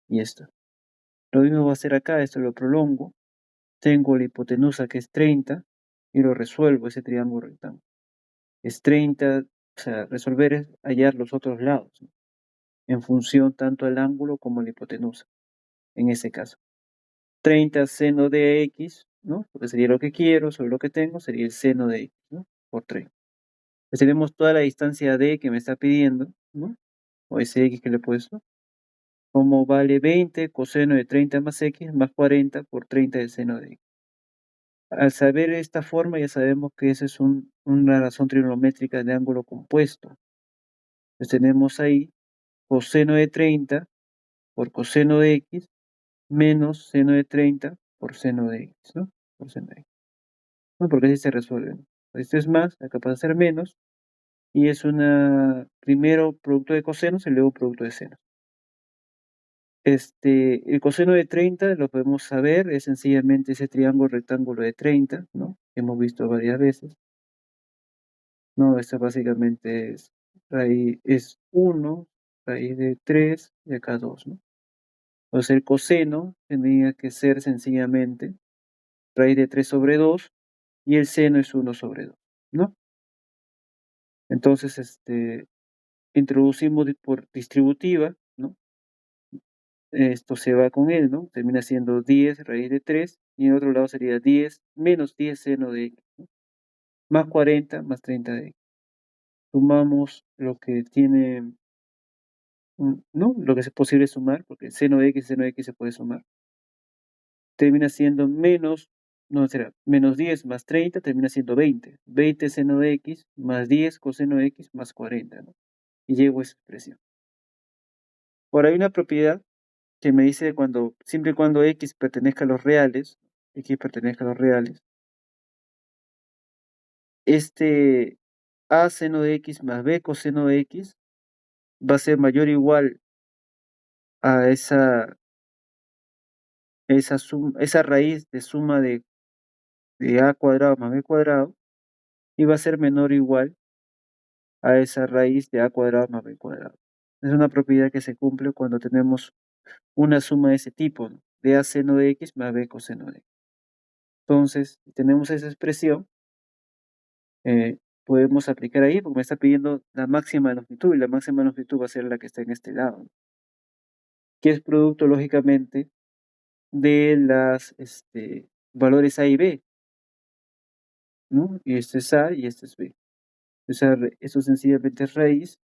Y esto. Lo mismo va a hacer acá, esto lo prolongo. Tengo la hipotenusa que es 30 y lo resuelvo, ese triángulo rectángulo. Es 30, o sea, resolver es hallar los otros lados, ¿no? En función tanto al ángulo como a la hipotenusa, en ese caso. 30 seno de x, ¿no? Porque sería lo que quiero sobre lo que tengo, sería el seno de x, ¿no? Por 30. Pues tenemos toda la distancia d que me está pidiendo, ¿no? O ese x que le he puesto, como vale 20 coseno de 30 más x más 40 por 30 de seno de x. Al saber esta forma ya sabemos que esa es una razón trigonométrica de ángulo compuesto. Entonces tenemos ahí coseno de 30 por coseno de x menos seno de 30 por seno de x, ¿no? Por seno de x. ¿No? Porque así se resuelve, ¿no? Esto es más, acá pasa a ser menos, y es primero producto de cosenos y luego producto de senos. El coseno de 30 lo podemos saber, es sencillamente ese triángulo rectángulo de 30, ¿no? Que hemos visto varias veces. No, esta básicamente es 1, raíz de 3 y acá 2, ¿no? Entonces el coseno tendría que ser sencillamente raíz de 3 sobre 2 y el seno es 1 sobre 2, ¿no? Entonces, introducimos por distributiva, ¿no? Esto se va con él, ¿no? Termina siendo 10 raíz de 3 y en el otro lado sería 10 menos 10 seno de x, ¿no? Más 40 más 30 de x. Sumamos lo que tiene, ¿no? Lo que es posible sumar, porque seno de x y seno de x se puede sumar. Termina siendo menos 10 más 30, termina siendo 20. 20 seno de x más 10 coseno de x más 40, ¿no? Y llego a esa expresión. Ahora hay una propiedad que me dice siempre y cuando x pertenezca a los reales, este A seno de x más b coseno de x va a ser mayor o igual a esa raíz de suma de a cuadrado más b cuadrado y va a ser menor o igual a esa raíz de a cuadrado más b cuadrado. Es una propiedad que se cumple cuando tenemos una suma de ese tipo, ¿no? De a seno de x más b coseno de x. Entonces, si tenemos esa expresión, podemos aplicar ahí porque me está pidiendo la máxima de longitud y la máxima de longitud va a ser la que está en este lado, ¿no? Que es producto, lógicamente, de las valores a y b, ¿no? Y este es a y este es b. O sea, eso sencillamente es raíz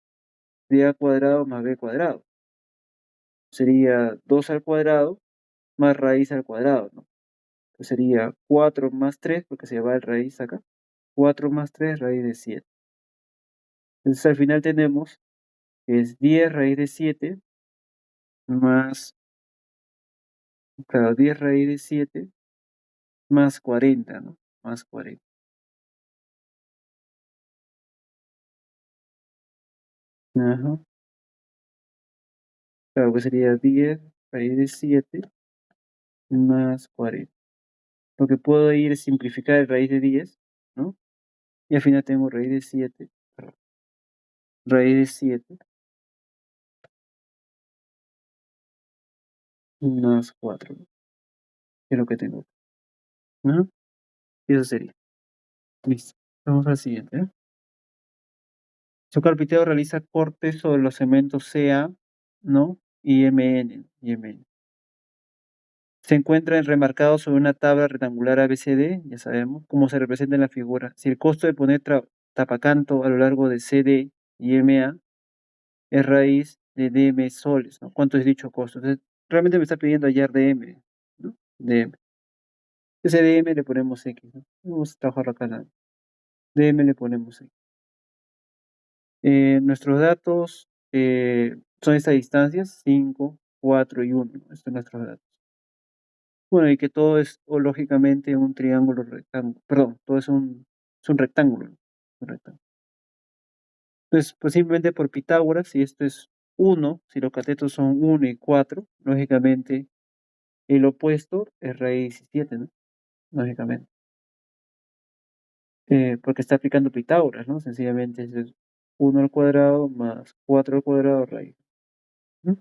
de a cuadrado más b cuadrado. Sería 2 al cuadrado más raíz al cuadrado, ¿no? Pues sería 4 más 3, porque se va el raíz acá. 4 más 3 raíz de 7. Entonces al final tenemos que es 10 raíz de 7 más, claro, 10 raíz de 7 más 40, ¿no? Más 40. Ajá. Claro, pues sería 10 raíz de 7 más 40. Lo que puedo ir es simplificar el raíz de 10, ¿no? Y al final tengo raíz de 7, perdón, raíz de 7 más 4, ¿no? Es lo que tengo. ¿No? Y eso sería. Listo. Vamos al siguiente, ¿eh? Su carpintero realiza cortes sobre los segmentos CA, ¿no? Y MN. Se encuentra remarcado sobre una tabla rectangular ABCD, ya sabemos, cómo se representa en la figura. Si el costo de poner tapacanto a lo largo de CD y MA es raíz de DM soles, ¿no? ¿Cuánto es dicho costo? Entonces, realmente me está pidiendo hallar DM, ¿no? DM. Ese DM le ponemos X, ¿no? Vamos a trabajar acá. DM le ponemos X. Nuestros datos son estas distancias, 5, 4 y 1, ¿no? Estos son nuestros datos. Bueno, y que todo es, o lógicamente, un triángulo rectángulo. Perdón, todo es un rectángulo, ¿no? Un rectángulo. Entonces, pues simplemente por Pitágoras, si esto es 1, si los catetos son 1 y 4, lógicamente el opuesto es raíz 17, ¿no? Lógicamente. Porque está aplicando Pitágoras, ¿no? Sencillamente es 1 al cuadrado más 4 al cuadrado raíz. ¿No?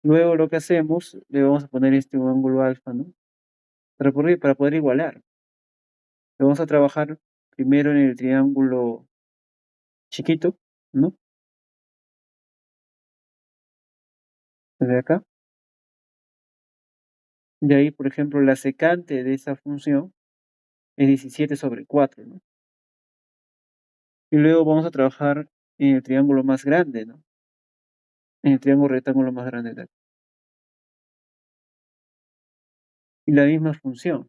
Luego lo que hacemos, le vamos a poner este ángulo alfa, ¿no? Para poder igualar. Le vamos a trabajar primero en el triángulo chiquito, ¿no? Desde acá. De ahí, por ejemplo, la secante de esa función es 17 sobre 4, ¿no? Y luego vamos a trabajar en el triángulo más grande, ¿no? En el triángulo rectángulo más grande de acá. Y la misma función.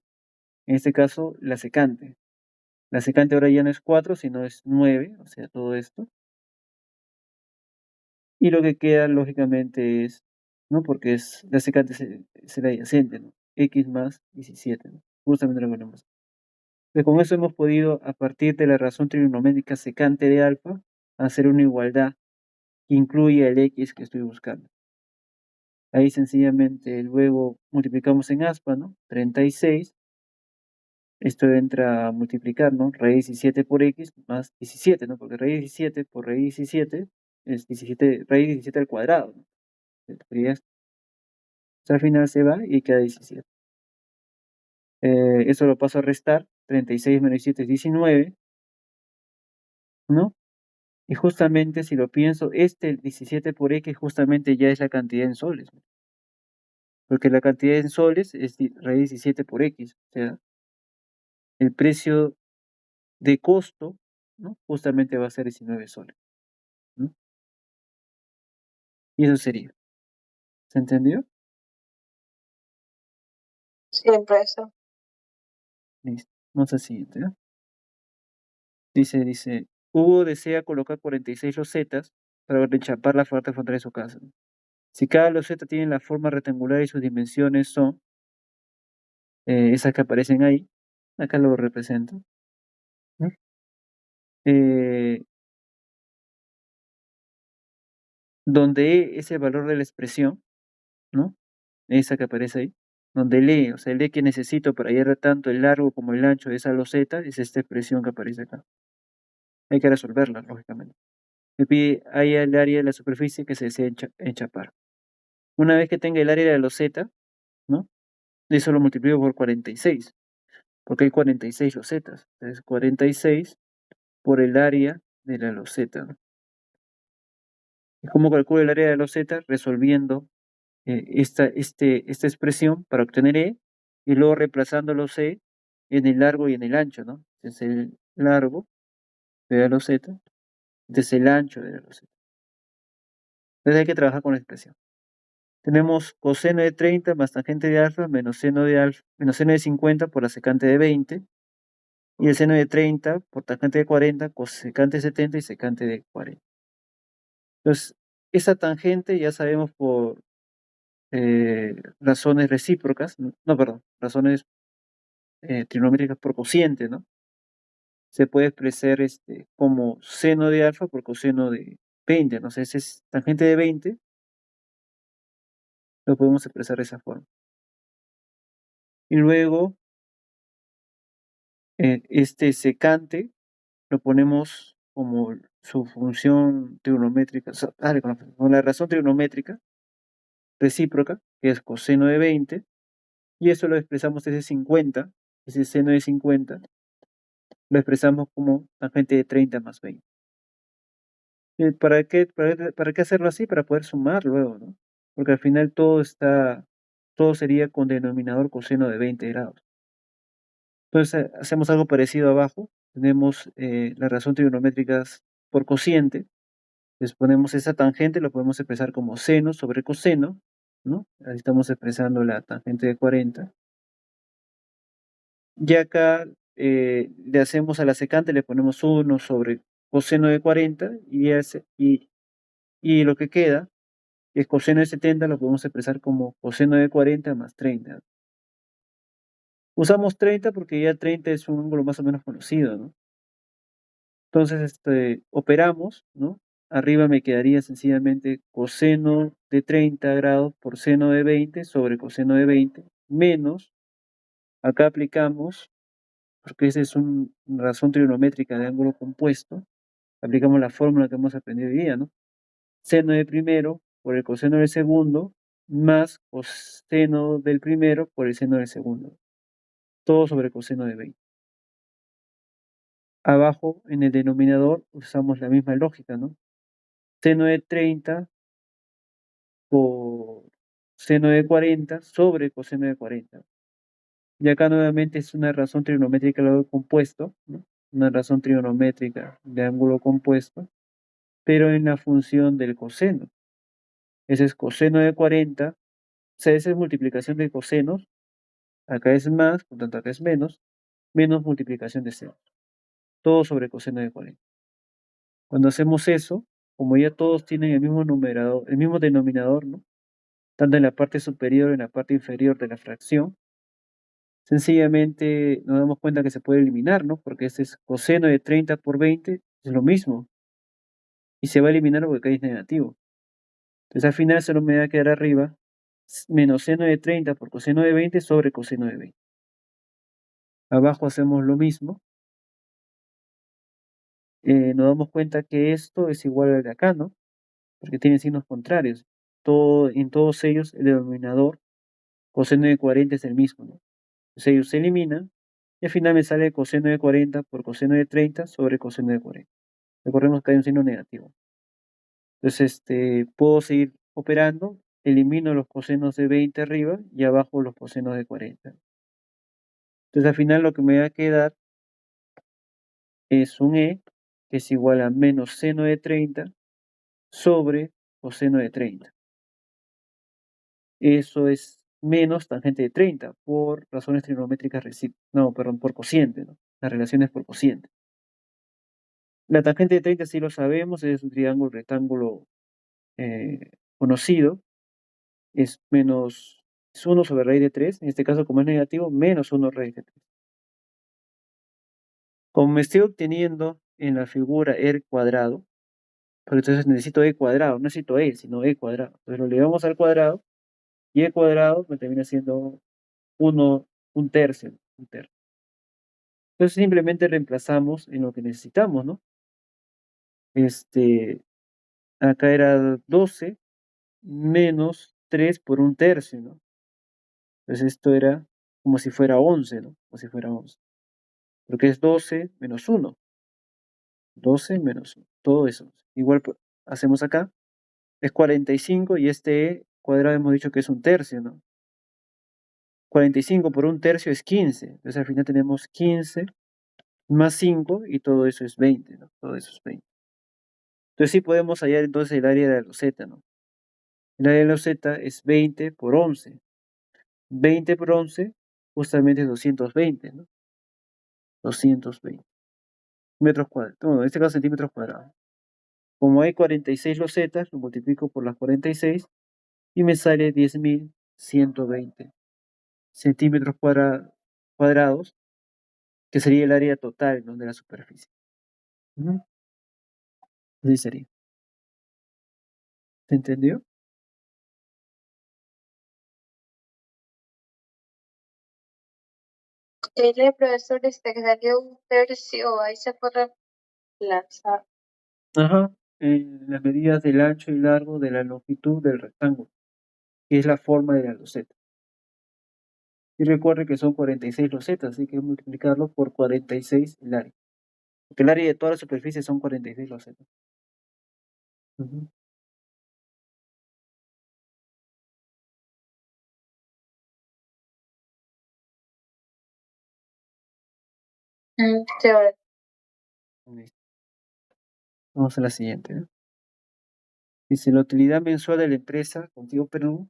En este caso, la secante. La secante ahora ya no es 4, sino es 9, o sea, todo esto. Y lo que queda, lógicamente, es, ¿no? Porque la secante será adyacente, ¿no? X más 17, ¿no? Justamente lo que ponemos. Entonces, con eso hemos podido, a partir de la razón trigonométrica secante de alfa, hacer una igualdad que incluye el X que estoy buscando. Ahí sencillamente luego multiplicamos en aspa, ¿no? 36. Esto entra a multiplicar, ¿no? Raíz 17 por X más 17, ¿no? Porque raíz 17 por raíz 17 es 17, raíz 17 al cuadrado, ¿no? Entonces, al final se va y queda 17. Eso lo paso a restar. 36 menos 17 es 19, ¿no? Y justamente si lo pienso, el 17 por X justamente ya es la cantidad en soles, ¿no? Porque la cantidad en soles es raíz 17 por X. O sea, el precio de costo, ¿no? Justamente va a ser 19 soles, ¿no? Y eso sería. ¿Se entendió? Siempre eso. Listo. Vamos al siguiente, ¿no? Dice, Hugo desea colocar 46 losetas para rechapar la parte frontal de su casa, ¿no? Si cada loseta tiene la forma rectangular y sus dimensiones son esas que aparecen ahí, acá lo represento, ¿no? donde E es el valor de la expresión, ¿no? Esa que aparece ahí, donde el E, o sea, el E que necesito para hallar tanto el largo como el ancho de esa loseta, es esta expresión que aparece acá. Hay que resolverla, lógicamente. Me pide hallar el área de la superficie que se desea enchapar. Una vez que tenga el área de la loseta, ¿no? Eso lo multiplico por 46, porque hay 46 losetas. Entonces, 46 por el área de la loseta, ¿no? ¿Y cómo calculo el área de la loseta? Resolviendo esta expresión para obtener E y luego reemplazándolo C en el largo y en el ancho, ¿no? Es el largo de la loseta, este es el ancho de la loseta. Entonces hay que trabajar con la expresión. Tenemos coseno de 30 más tangente de alfa menos seno de 50 por la secante de 20 y el seno de 30 por tangente de 40, cosecante de 70 y secante de 40. Entonces, esa tangente ya sabemos por razones recíprocas, no, perdón, razones trigonométricas por cociente, ¿no? Se puede expresar como seno de alfa por coseno de 20, ¿no? Ese es tangente de 20, lo podemos expresar de esa forma. Y luego, este secante lo ponemos como su función trigonométrica, con la razón trigonométrica recíproca, que es coseno de 20, y eso lo expresamos ese 50, ese seno de 50, lo expresamos como tangente de 30 más 20. ¿Para qué hacerlo así? Para poder sumar luego, ¿no? Porque al final todo sería con denominador coseno de 20 grados. Entonces hacemos algo parecido abajo. Tenemos la razón trigonométrica por cociente. Les ponemos esa tangente, lo podemos expresar como seno sobre coseno, ¿no? Ahí estamos expresando la tangente de 40. Y acá le hacemos a la secante, le ponemos 1 sobre coseno de 40 y lo que queda es coseno de 70, lo podemos expresar como coseno de 40 más 30. Usamos 30 porque ya 30 es un ángulo más o menos conocido, ¿no? Entonces, operamos, ¿no? Arriba me quedaría sencillamente coseno de 30 grados por seno de 20 sobre coseno de 20, menos, acá aplicamos, porque esa es una razón trigonométrica de ángulo compuesto, aplicamos la fórmula que hemos aprendido hoy día, ¿no? Seno de primero por el coseno del segundo, más coseno del primero por el seno del segundo. Todo sobre coseno de 20. Abajo, en el denominador, usamos la misma lógica, ¿no? Seno de 30 por seno de 40 sobre coseno de 40. Y acá nuevamente es una razón trigonométrica de ángulo compuesto, ¿no? Una razón trigonométrica de ángulo compuesto, pero en la función del coseno. Ese es coseno de 40, o sea, esa es multiplicación de cosenos, acá es más, por tanto acá es menos multiplicación de senos, todo sobre coseno de 40. Cuando hacemos eso, como ya todos tienen el mismo numerador, el mismo denominador, ¿no? Tanto en la parte superior como en la parte inferior de la fracción, sencillamente nos damos cuenta que se puede eliminar, ¿no? Porque este es coseno de 30 por 20, es lo mismo, y se va a eliminar porque acá es negativo. Entonces al final solo me va a quedar arriba menos seno de 30 por coseno de 20 sobre coseno de 20. Abajo hacemos lo mismo. Nos damos cuenta que esto es igual al de acá, ¿no? Porque tienen signos contrarios. En todos ellos el denominador coseno de 40 es el mismo, ¿no? Entonces ellos se eliminan y al final me sale coseno de 40 por coseno de 30 sobre coseno de 40. Recordemos que hay un signo negativo. Entonces, puedo seguir operando, elimino los cosenos de 20 arriba y abajo los cosenos de 40. Entonces al final lo que me va a quedar es un E que es igual a menos seno de 30 sobre coseno de 30. Eso es menos tangente de 30 por razones trigonométricas no, perdón, por cociente, ¿no? Las relaciones por cociente. La tangente de 30 sí lo sabemos, es un triángulo rectángulo conocido, es 1 sobre raíz de 3, en este caso como es negativo, menos 1 raíz de 3. Como me estoy obteniendo en la figura e cuadrado, pero entonces necesito e cuadrado, no necesito e, sino e cuadrado. Entonces lo elevamos al cuadrado y e cuadrado me termina siendo un tercio, un tercio. Entonces simplemente reemplazamos en lo que necesitamos, ¿no? Acá era 12 menos 3 por un tercio, ¿no? Entonces esto era como si fuera 11, ¿no? Como si fuera 11. Porque es 12 menos 1. 12 menos 1. Todo eso. Igual hacemos acá. Es 45 y este e cuadrado hemos dicho que es un tercio, ¿no? 45 por un tercio es 15. Entonces al final tenemos 15 más 5 y todo eso es 20, ¿no? Todo eso es 20. Entonces sí podemos hallar entonces el área de la loseta, ¿no? El área de la loseta es 20 por 11. 20 por 11 justamente es 220, ¿no? 220 metros cuadrados. Bueno, en este caso centímetros cuadrados. Como hay 46 losetas, lo multiplico por las 46 y me sale 10.120 centímetros cuadrados, que sería el área total, ¿no?, de la superficie. Así sería. ¿Se entendió? El profesor que salió un tercio, ahí se fue reemplazar. Ajá, en las medidas del ancho y largo de la longitud del rectángulo, que es la forma de la loseta. Y recuerde que son 46 losetas, así que hay que multiplicarlo por 46 el área. Porque el área de toda la superficie son 46 losetas. Chévere. Vamos a la siguiente, ¿no? Dice, la utilidad mensual de la empresa Contigo Perú,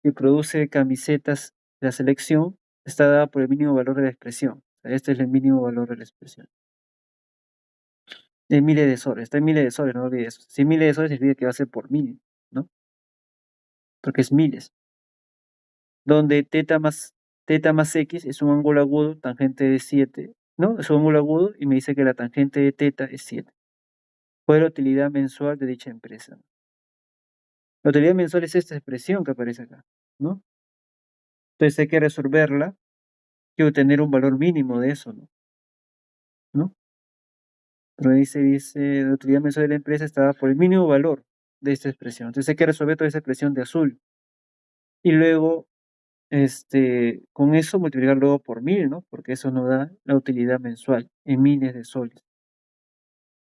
que produce camisetas de la selección, está dada por el mínimo valor de la expresión. Este es el mínimo valor de la expresión. En miles de soles, está en miles de soles, no olvides eso. Si miles de soles significa que va a ser por 1000, ¿no? Porque es miles. Donde teta más x es un ángulo agudo, tangente de 7, ¿no? Es un ángulo agudo y me dice que la tangente de teta es 7. ¿Cuál es la utilidad mensual de dicha empresa? La utilidad mensual es esta expresión que aparece acá, ¿no? Entonces hay que resolverla y obtener un valor mínimo de eso, ¿no? Pero dice, la utilidad mensual de la empresa está dada por el mínimo valor de esta expresión. Entonces hay que resolver toda esa expresión de azul. Y luego, con eso multiplicar luego por 1000, ¿no? Porque eso nos da la utilidad mensual en miles de soles.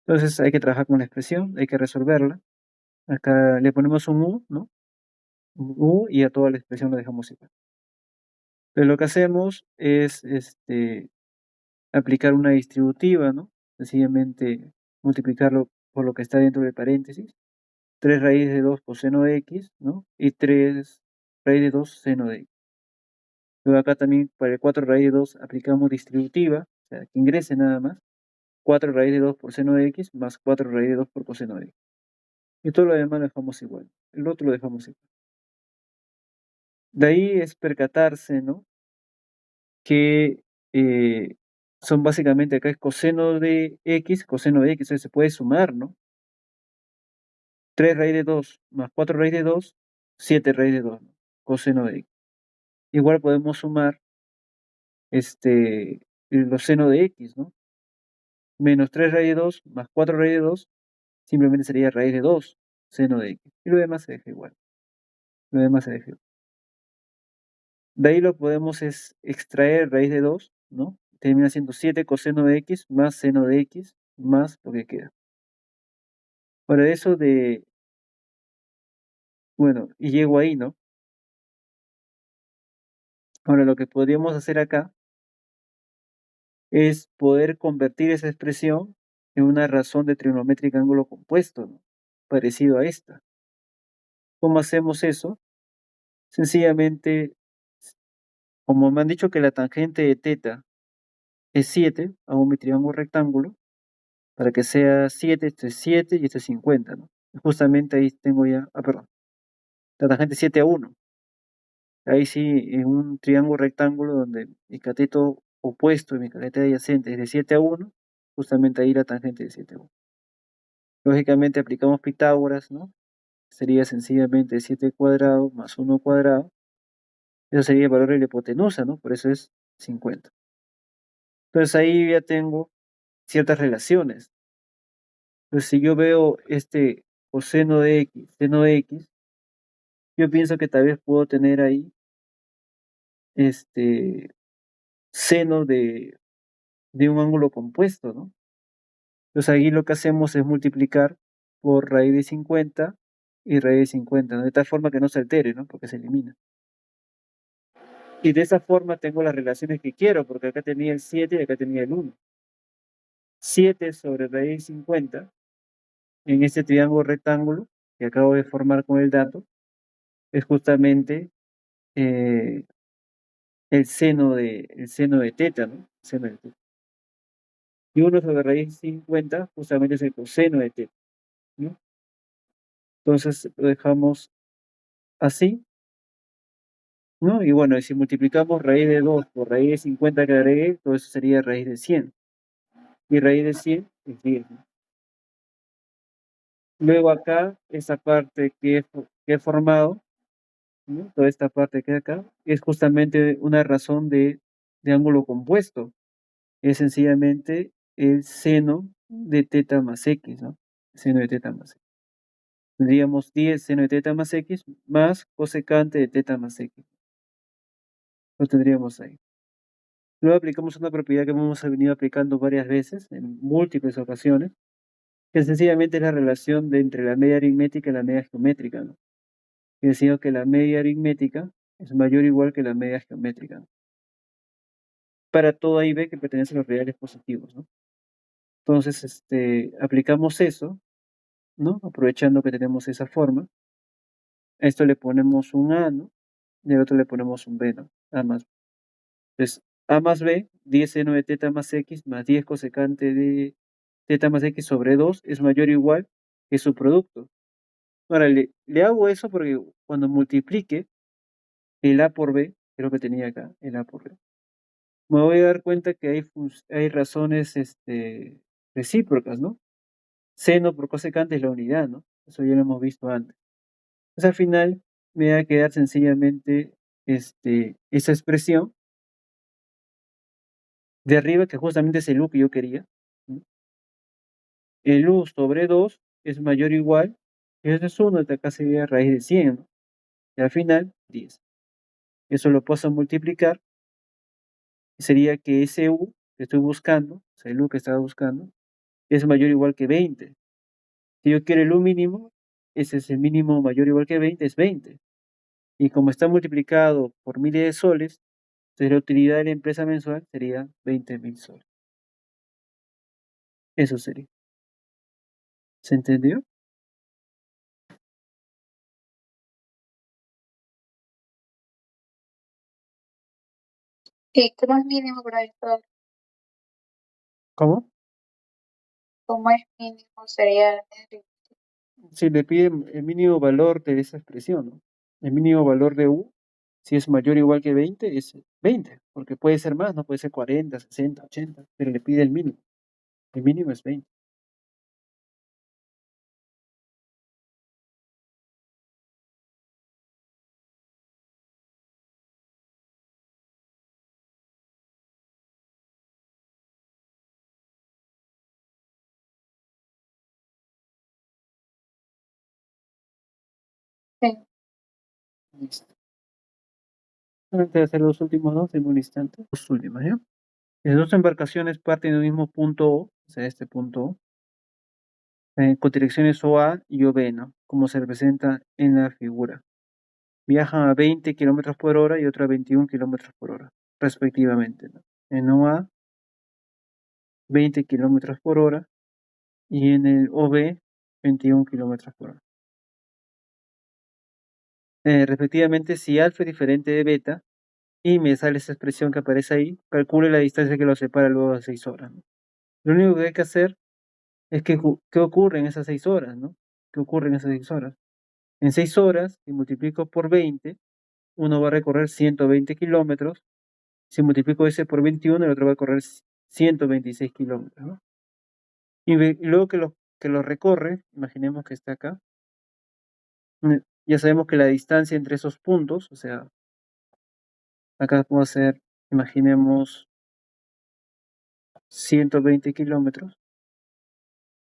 Entonces hay que trabajar con la expresión, hay que resolverla. Acá le ponemos un U, ¿no? Un U y a toda la expresión la dejamos igual. Entonces lo que hacemos es aplicar una distributiva, ¿no? Sencillamente multiplicarlo por lo que está dentro del paréntesis. 3 raíz de 2 coseno de x, ¿no? Y 3 raíz de 2 seno de x. Luego acá también para el 4 raíz de 2 aplicamos distributiva, o sea, que ingrese nada más. 4 raíz de 2 por seno de x más 4 raíz de 2 por coseno de x. Y todo lo demás lo dejamos igual. El otro lo dejamos igual. De ahí es percatarse, ¿no? Que son básicamente acá es coseno de x, entonces se puede sumar, ¿no? 3 raíz de 2 más 4 raíz de 2, 7 raíz de 2, ¿no? Coseno de x. Igual podemos sumar los seno de x, ¿no? Menos 3 raíz de 2 más 4 raíz de 2, simplemente sería raíz de 2, seno de x. Y lo demás se deja igual. Lo demás se deja igual. De ahí lo podemos extraer raíz de 2, ¿no? Termina siendo 7 coseno de x más seno de x más lo que queda. Ahora eso bueno, y llego ahí, ¿no? Ahora lo que podríamos hacer acá es poder convertir esa expresión en una razón de trigonométrica ángulo compuesto, ¿no? Parecido a esta. ¿Cómo hacemos eso? Sencillamente, como me han dicho que la tangente de teta es 7, hago mi triángulo rectángulo, para que sea 7, este es 7 y este es 50, ¿no? Justamente ahí tengo ya, perdón, la tangente es 7 a 1. Ahí sí, en un triángulo rectángulo donde mi cateto opuesto y mi cateto adyacente es de 7 a 1, justamente ahí la tangente de 7U. Lógicamente aplicamos Pitágoras, ¿no? Sería sencillamente 7 cuadrado más 1 cuadrado. Eso sería el valor de la hipotenusa, ¿no? Por eso es 50. Entonces ahí ya tengo ciertas relaciones. Entonces si yo veo este coseno de x, seno de x, yo pienso que tal vez puedo tener ahí este seno de un ángulo compuesto, ¿no? Entonces ahí lo que hacemos es multiplicar por raíz de 50 y raíz de 50, ¿no? De tal forma que no se altere, ¿no? Porque se elimina. Y de esa forma tengo las relaciones que quiero, porque acá tenía el 7 y acá tenía el 1. 7 sobre raíz de 50 en este triángulo rectángulo que acabo de formar con el dato es justamente eh, el seno de teta, ¿no? El seno de teta. Y 1 sobre raíz de 50 justamente es el coseno de teta, ¿no? Entonces lo dejamos así, ¿no? Y bueno, y si multiplicamos raíz de 2 por raíz de 50 que agregué, todo eso sería raíz de 100. Y raíz de 100 es 10, ¿no? Luego acá, esa parte que he formado, ¿no? Toda esta parte que hay acá, es justamente una razón de ángulo compuesto. Es sencillamente el seno de teta más x, ¿no? Seno de teta más x. Tendríamos 10 seno de teta más x más cosecante de teta más x. Lo tendríamos ahí. Luego aplicamos una propiedad que hemos venido aplicando varias veces, en múltiples ocasiones, que sencillamente es la relación entre la media aritmética y la media geométrica, ¿no? Que decimos que la media aritmética es mayor o igual que la media geométrica, ¿no? Para todo ahí ve que pertenece a los reales positivos, ¿no? Entonces, aplicamos eso, ¿no? Aprovechando que tenemos esa forma. A esto le ponemos un A, ¿no? Y al otro le ponemos un B, ¿no? A más B. Entonces, A más B, 10 seno de teta más X más 10 cosecante de teta más X sobre 2 es mayor o igual que su producto. Ahora, le hago eso porque cuando multiplique el A por B, que es lo que tenía acá, el A por B, me voy a dar cuenta que hay razones recíprocas, ¿no? Seno por cosecante es la unidad, ¿no? Eso ya lo hemos visto antes. Entonces al final me va a quedar sencillamente esa expresión de arriba, que justamente es el U que yo quería, ¿no? El U sobre 2 es mayor o igual, y eso es 1, de acá sería raíz de 100, ¿no? Y al final, 10. Eso lo paso a multiplicar, y sería que ese U que estoy buscando, o sea, el U que estaba buscando, es mayor o igual que 20. Si yo quiero el U mínimo, ese es el mínimo mayor o igual que 20, es 20. Y como está multiplicado por miles de soles, entonces la utilidad de la empresa mensual sería 20.000 soles. Eso sería. ¿Se entendió? ¿Y cómo es mínimo, profesor? ¿Cómo? ¿Cómo es mínimo? Sería el Si le piden el mínimo valor de esa expresión, ¿no? El mínimo valor de U, si es mayor o igual que 20, es 20, porque puede ser más, no puede ser 40, 60, 80, pero le pide el mínimo. El mínimo es 20. sí. Listo. Antes de hacer los últimos dos en un instante. Los últimos, ¿ya? Las dos embarcaciones parten del mismo punto O, o sea, este punto O, con direcciones OA y OB, ¿no? Como se representa en la figura. Viajan a 20 kilómetros por hora y otra a 21 kilómetros por hora, respectivamente, ¿no? En OA, 20 kilómetros por hora y en el OB, 21 kilómetros por hora. Respectivamente, si alfa es diferente de beta y me sale esa expresión que aparece ahí, calcule la distancia que los separa luego de 6 horas, ¿no? Lo único que hay que hacer es que, ¿qué ocurre en esas 6 horas, ¿no? ¿Qué ocurre en esas 6 horas? En 6 horas, si multiplico por 20, uno va a recorrer 120 kilómetros. Si multiplico ese por 21, el otro va a correr 126 kilómetros, ¿no? Y luego que lo recorre, imaginemos que está acá, ya sabemos que la distancia entre esos puntos, o sea, acá puedo hacer, imaginemos, 120 kilómetros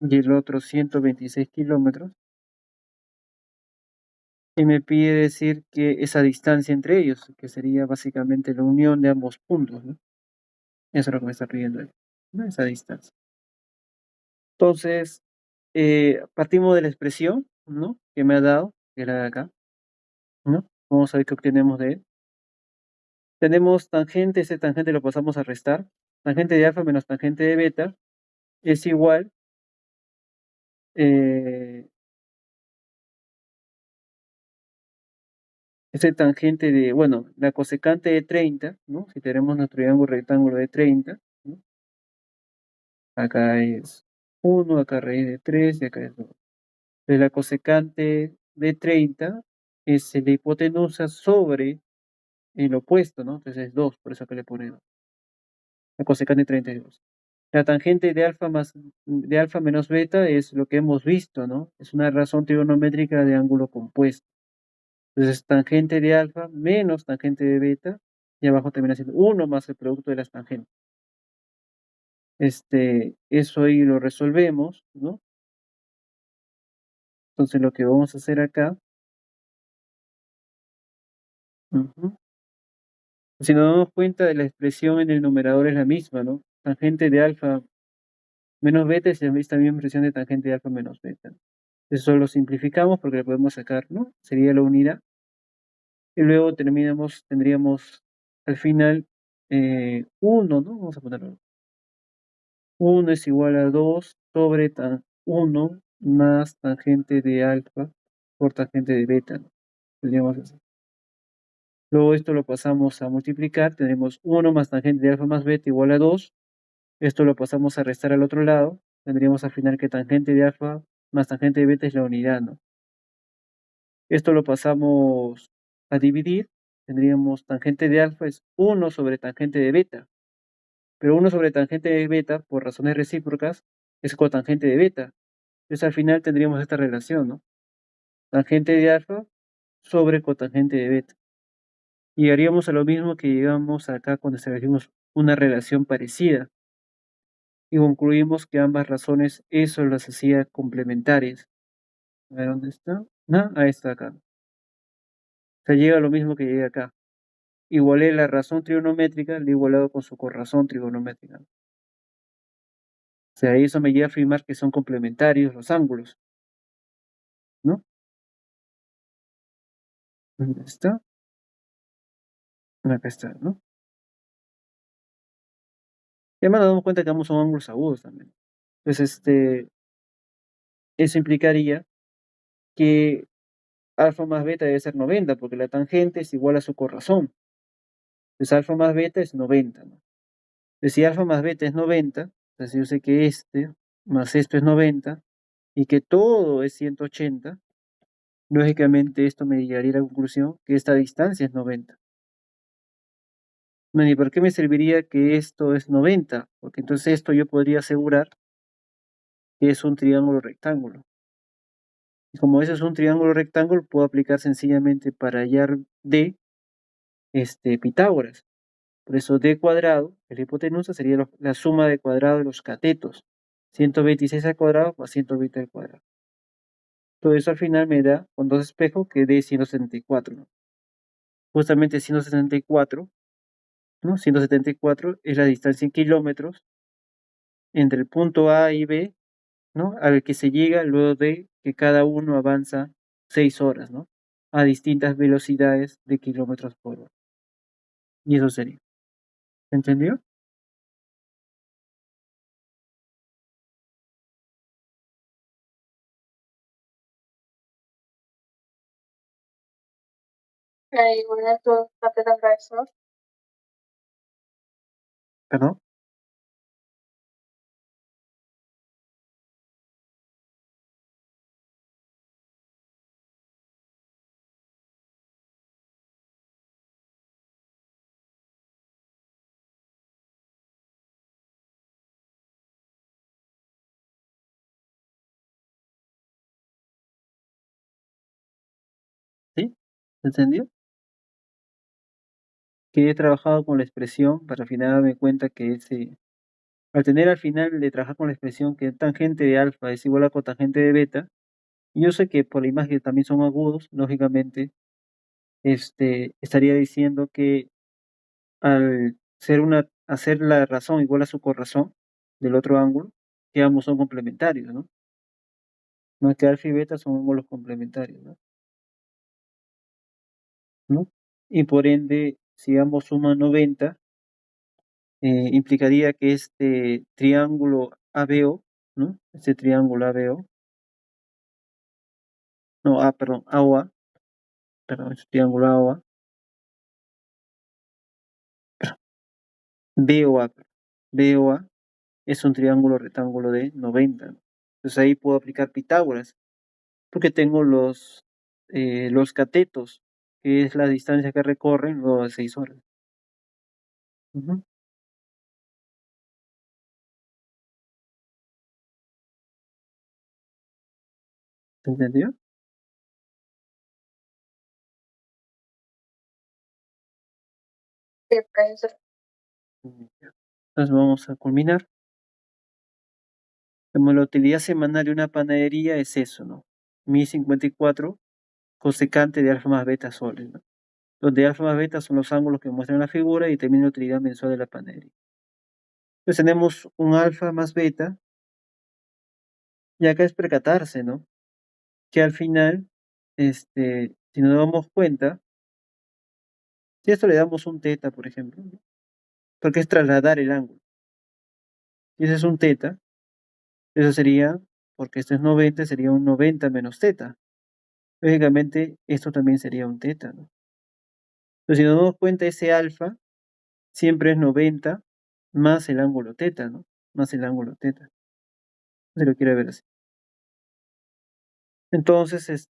y el otro 126 kilómetros, y me pide decir que esa distancia entre ellos, que sería básicamente la unión de ambos puntos, ¿no? Eso es lo que me está pidiendo él, ¿no? Esa distancia. Entonces, partimos de la expresión, ¿no? Que me ha dado, que era de acá, ¿no? Vamos a ver qué obtenemos de él. Tenemos tangente, ese tangente lo pasamos a restar. Tangente de alfa menos tangente de beta es igual, eh, ese tangente de, bueno, la cosecante de 30, ¿no? Si tenemos nuestro triángulo rectángulo de 30, ¿no? Acá es 1, acá raíz de 3 y acá es 2. Entonces la cosecante de 30 es la hipotenusa sobre el opuesto, ¿no? Entonces es 2, por eso acá le ponemos la cosecante de 32. La tangente de alfa menos beta es lo que hemos visto, ¿no? Es una razón trigonométrica de ángulo compuesto. Entonces, tangente de alfa menos tangente de beta, y abajo termina siendo 1 más el producto de las tangentes. Eso ahí lo resolvemos, ¿no? Entonces, lo que vamos a hacer acá, ujú, si nos damos cuenta de la expresión en el numerador es la misma, ¿no? Tangente de alfa menos beta es la misma expresión de tangente de alfa menos beta. Eso lo simplificamos porque le podemos sacar, ¿no? Sería la unidad. Y luego tendríamos al final 1, ¿no? Vamos a ponerlo. 1 es igual a 2 sobre 1 más tangente de alfa por tangente de beta, ¿no? Tendríamos así. Luego esto lo pasamos a multiplicar, tendremos 1 más tangente de alfa más beta igual a 2. Esto lo pasamos a restar al otro lado. Tendríamos al final que tangente de alfa más tangente de beta es la unidad, ¿no? Esto lo pasamos a dividir. Tendríamos tangente de alfa es 1 sobre tangente de beta. Pero 1 sobre tangente de beta, por razones recíprocas, es cotangente de beta. Entonces al final tendríamos esta relación, ¿no? Tangente de alfa sobre cotangente de beta. Y haríamos a lo mismo que llegamos acá cuando establecimos una relación parecida. Y concluimos que ambas razones eso las hacía complementarias. A ver, ¿dónde está? No, ahí está acá. O sea, llega a lo mismo que llega acá. Igualé la razón trigonométrica, le he igualado con su corrazón trigonométrica. O sea, eso me lleva a afirmar que son complementarios los ángulos, ¿no? ¿Dónde está? Acá está, ¿no? Y además nos damos cuenta que ambos son ángulos agudos también. Entonces, eso implicaría que alfa más beta debe ser 90, porque la tangente es igual a su corrazón. Entonces, alfa más beta es 90, ¿no? Entonces, si alfa más beta es 90, entonces yo sé que más esto es 90, y que todo es 180, lógicamente esto me llevaría a la conclusión que esta distancia es 90. No, ¿y por qué me serviría que esto es 90? Porque entonces esto yo podría asegurar que es un triángulo rectángulo. Y como ese es un triángulo rectángulo, puedo aplicar sencillamente para hallar D, Pitágoras. Por eso D cuadrado, la hipotenusa, sería la suma de cuadrado de los catetos. 126 al cuadrado más 120 al cuadrado. Todo eso al final me da, con dos espejos, que D es 174, ¿no? Justamente 174, ¿no? 174 es la distancia en kilómetros entre el punto A y B, ¿no? Al que se llega luego de que cada uno avanza 6 horas, ¿no? A distintas velocidades de kilómetros por hora. Y eso sería. ¿Entendió? Igual a tu cateto profesor. ¿Perdón? ¿Se entendió? Que he trabajado con la expresión para al final darme cuenta que al tener al final de trabajar con la expresión que tangente de alfa es igual a cotangente de beta, y yo sé que por la imagen que también son agudos, lógicamente, estaría diciendo que al hacer la razón igual a su corrazón del otro ángulo, que ambos son complementarios, ¿no? No que alfa y beta son ángulos complementarios, ¿no? ¿No? Y por ende, si ambos suman 90, implicaría que este triángulo ABO, ¿no? Este triángulo ABO, no, perdón, AOA, perdón, este triángulo AOA, BOA, BOA es un triángulo rectángulo de 90, ¿no? Entonces ahí puedo aplicar Pitágoras, porque tengo los catetos, que es la distancia que recorren luego de 6 horas. Ujú. ¿Se entendió? Sí, profesor. Entonces vamos a culminar. Como la utilidad semanal de una panadería es eso, ¿no? 1054 cosecante de alfa más beta soles, ¿no? Donde alfa más beta son los ángulos que muestran la figura y termina la utilidad mensual de la panadería. Entonces tenemos un alfa más beta, y acá es percatarse, ¿no? Que al final, si nos damos cuenta, si a esto le damos un teta, por ejemplo, ¿no? Porque es trasladar el ángulo. Y ese es un teta, eso sería, porque esto es 90, sería un 90 menos teta. Lógicamente, esto también sería un teta, ¿no? Entonces, si nos damos cuenta, ese alfa siempre es 90 más el ángulo teta, ¿no? Más el ángulo teta. Se lo quiere ver así. Entonces,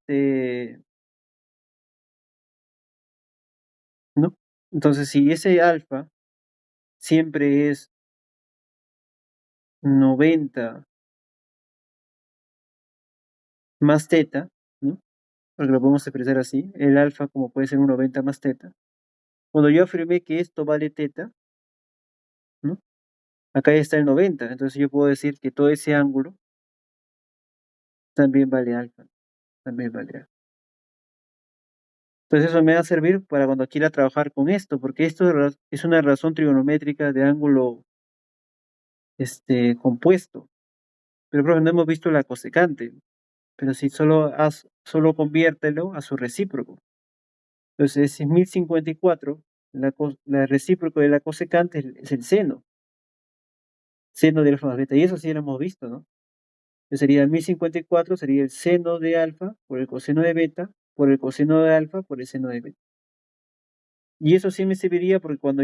¿no? Entonces, si ese alfa siempre es 90 más teta, ¿no? Porque lo podemos expresar así, el alfa como puede ser un 90 más teta. Cuando yo afirmé que esto vale teta, ¿no? Acá ya está el 90, entonces yo puedo decir que todo ese ángulo también vale alfa, también vale alfa. Entonces eso me va a servir para cuando quiera trabajar con esto, porque esto es una razón trigonométrica de ángulo compuesto. Pero profe, no hemos visto la cosecante, pero si solo conviértelo a su recíproco. Entonces es 1054, la recíproco de la cosecante es el seno de alfa más beta, y eso sí lo hemos visto, ¿no? Que sería 1054, sería el seno de alfa por el coseno de beta, por el coseno de alfa por el seno de beta. Y eso sí me serviría porque cuando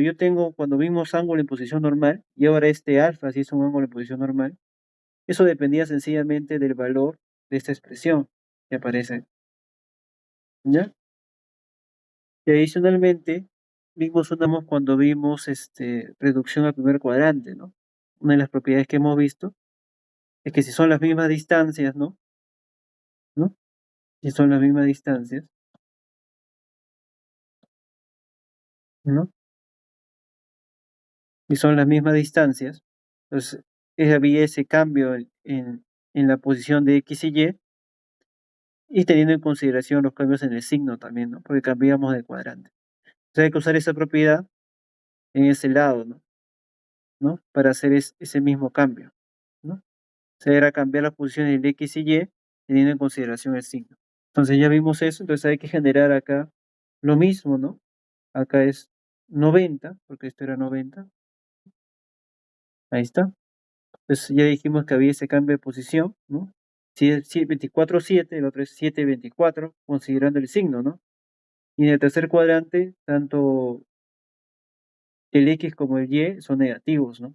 vimos ángulo en posición normal, y ahora este alfa sí es un ángulo en posición normal, eso dependía sencillamente del valor de esta expresión que aparece, ¿ya? Y adicionalmente, cuando vimos reducción al primer cuadrante, ¿no? Una de las propiedades que hemos visto es que si son las mismas distancias, ¿no? ¿No? Si son las mismas distancias, ¿no? Y son las mismas distancias, entonces había ese cambio en la posición de X y teniendo en consideración los cambios en el signo también, ¿no? Porque cambiamos de cuadrante. Entonces hay que usar esa propiedad en ese lado, ¿no? ¿No? Para hacer ese mismo cambio, ¿no? O sea, era cambiar las posiciones de X y Y teniendo en consideración el signo. Entonces ya vimos eso, entonces hay que generar acá lo mismo, ¿no? Acá es 90, porque esto era 90. Ahí está. Entonces ya dijimos que había ese cambio de posición, ¿no? Si es 24-7, el otro es 7-24, considerando el signo, ¿no? Y en el tercer cuadrante, tanto el X como el Y son negativos, ¿no?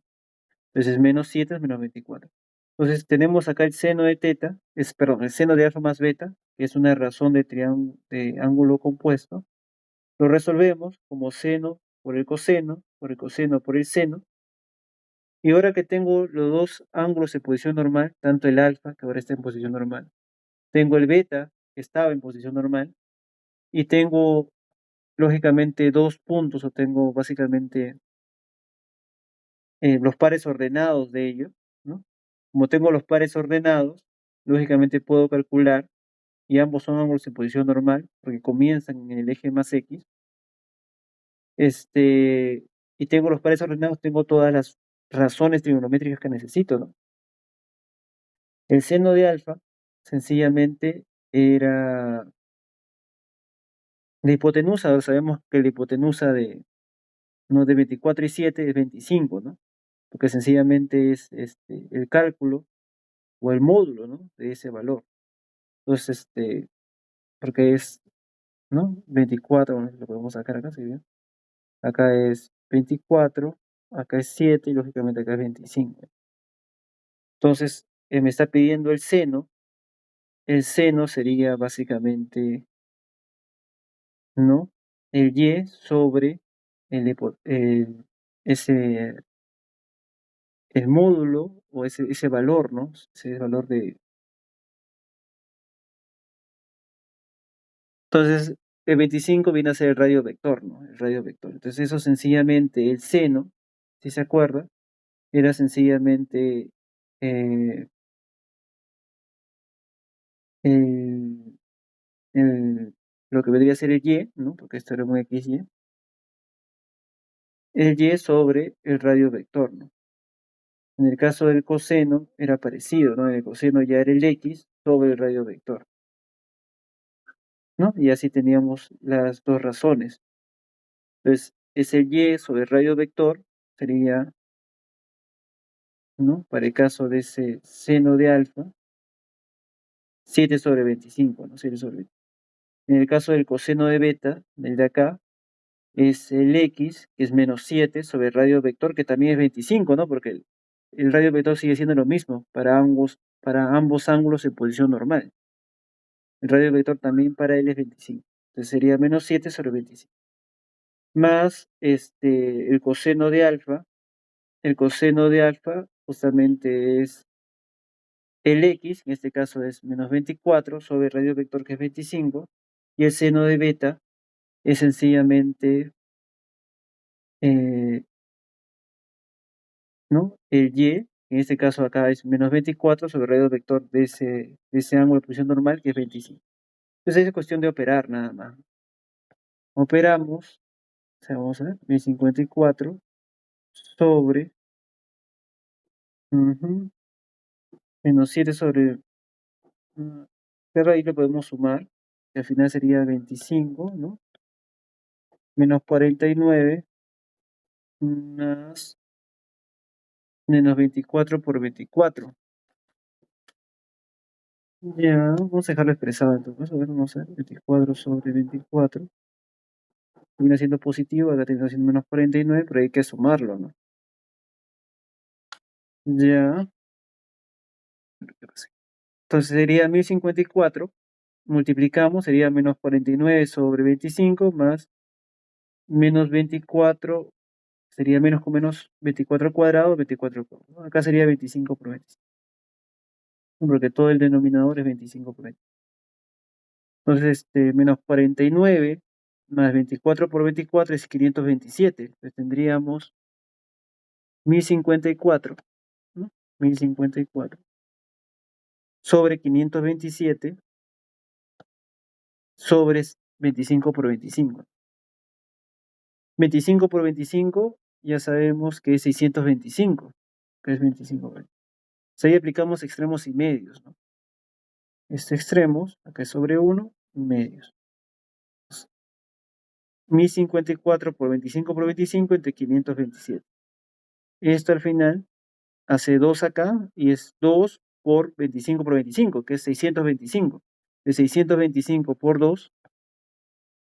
Entonces menos 7 es menos 24. Entonces tenemos acá el seno de teta, perdón, el seno de alfa más beta, que es una razón de ángulo compuesto. Lo resolvemos como seno por el coseno, por el coseno por el seno. Y ahora que tengo los dos ángulos en posición normal, tanto el alfa, que ahora está en posición normal, tengo el beta, que estaba en posición normal, y tengo lógicamente dos puntos, o tengo básicamente los pares ordenados de ellos, ¿no? Como tengo los pares ordenados, lógicamente puedo calcular, y ambos son ángulos en posición normal, porque comienzan en el eje más X, y tengo los pares ordenados, tengo todas las razones trigonométricas que necesito, ¿no? El seno de alfa sencillamente era la hipotenusa. Ahora sabemos que la hipotenusa no, de 24 y 7 es 25, ¿no? Porque sencillamente es el cálculo o el módulo, ¿no? De ese valor. Entonces, porque es, ¿no? 24, bueno, lo podemos sacar acá, ¿sí bien? Acá es 24, acá es 7 y lógicamente acá es 25. Entonces, me está pidiendo el seno. El seno sería básicamente, ¿no? El y sobre ese, el módulo o ese valor, ¿no? Ese valor de... Entonces, el 25 viene a ser el radio vector, ¿no? El radio vector. Entonces, eso sencillamente, el seno, si se acuerda, era sencillamente eh, el, lo que vendría a ser el y, ¿no? Porque esto era un xy. El y sobre el radio vector, ¿no? En el caso del coseno era parecido, ¿no? El coseno ya era el x sobre el radio vector, ¿no? Y así teníamos las dos razones. Entonces, ese y sobre el radio vector sería, ¿no? Para el caso de ese seno de alfa, 7 sobre 25, ¿no? 7 sobre 25. En el caso del coseno de beta, el de acá, es el x, que es menos 7 sobre el radio vector, que también es 25, ¿no? Porque el radio vector sigue siendo lo mismo para ambos ángulos en posición normal. El radio vector también para él es 25. Entonces sería menos 7 sobre 25. Más el coseno de alfa. El coseno de alfa justamente es el x, en este caso es menos 24 sobre el radio vector, que es 25. Y el seno de beta es sencillamente, ¿no? El y, en este caso acá es menos 24 sobre el radio vector de ese ángulo de posición normal, que es 25. Entonces es cuestión de operar nada más. Operamos, o sea, vamos a ver, 1054 sobre menos 7 sobre, pero ahí lo podemos sumar, que al final sería 25, ¿no? Menos 49 más menos 24 por 24. Ya, vamos a dejarlo expresado entonces. A ver, vamos a ver, 24 sobre 24. Termina siendo positivo, acá termina siendo menos 49, pero hay que sumarlo, ¿no? Ya. Entonces sería 1054. Multiplicamos, sería menos 49 sobre 25 más menos 24, sería menos con menos 24 cuadrado, 24 cuadrado, ¿no? Acá sería 25 por 25, porque todo el denominador es 25 por 25. Entonces, menos 49 más 24 por 24 es 527. Entonces tendríamos 1054, ¿no? 1054 sobre 527 sobre 25 por 25. 25 por 25 ya sabemos que es 625, que es 25 por 25. Entonces ahí aplicamos extremos y medios, ¿no? Extremos, acá es sobre 1, medios. 1054 por 25 por 25 entre 527. Esto al final hace 2 acá y es 2 por 25 por 25, que es 625. De 625 por 2,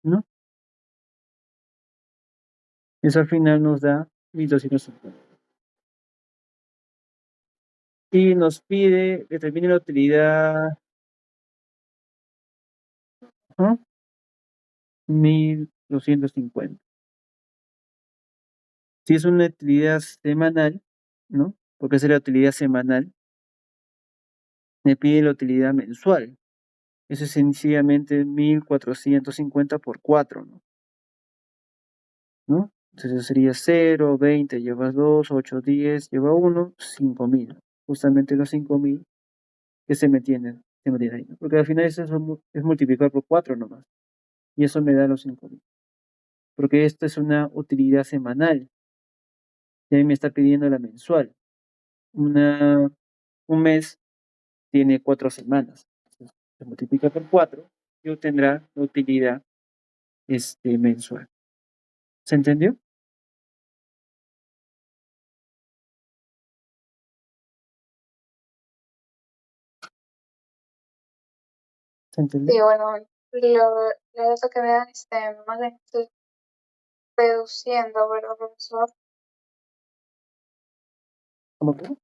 ¿no? Eso al final nos da 1250. Y nos pide que determine la utilidad, ¿no? 1250. Si es una utilidad semanal, ¿no? Porque es la utilidad semanal, me pide la utilidad mensual. Eso es sencillamente 1450 por 4, ¿no? Entonces sería 0, 20, lleva 2, 8, 10, lleva 1, 5000. Justamente los 5000 que se mantienen ahí, ¿no? Porque al final eso es multiplicar por 4 nomás. Y eso me da los 5000. Porque esto es una utilidad semanal. Y a mí me está pidiendo la mensual. Un mes tiene 4 semanas. Entonces, se multiplica por 4 y obtendrá la utilidad mensual. ¿Se entendió? ¿Se entendió? Sí, bueno, lo dato que me dan más bien estoy reduciendo, ¿verdad, profesor? ¿Cómo que?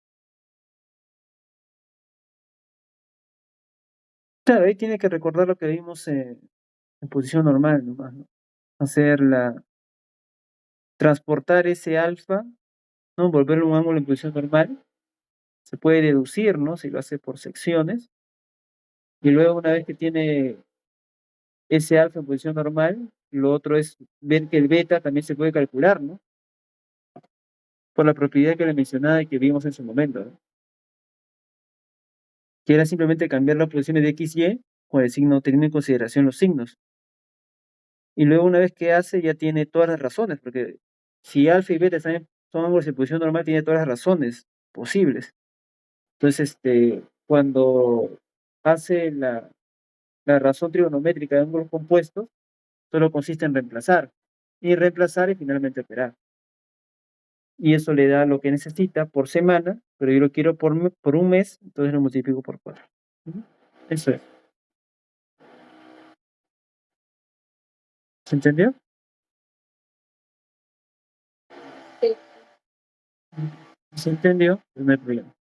Claro, ahí tiene que recordar lo que vimos en posición normal nomás, ¿no? Transportar ese alfa, ¿no? Volverlo un ángulo en posición normal. Se puede deducir, ¿no? Si lo hace por secciones. Y luego, una vez que tiene ese alfa en posición normal, lo otro es ver que el beta también se puede calcular, ¿no? Por la propiedad que le mencionaba y que vimos en su momento, ¿no? Que era simplemente cambiar las posiciones de X, Y con el signo, teniendo en consideración los signos. Y luego, una vez que hace, ya tiene todas las razones, porque si alfa y beta son ángulos en posición normal, tiene todas las razones posibles. Entonces, cuando hace la razón trigonométrica de ángulos compuestos, solo consiste en reemplazar. Y reemplazar y finalmente operar. Y eso le da lo que necesita por semana, pero yo lo quiero por un mes, entonces lo multiplico por 4. Eso es. ¿Se entendió? Sí. ¿Se entendió? Pues no hay problema.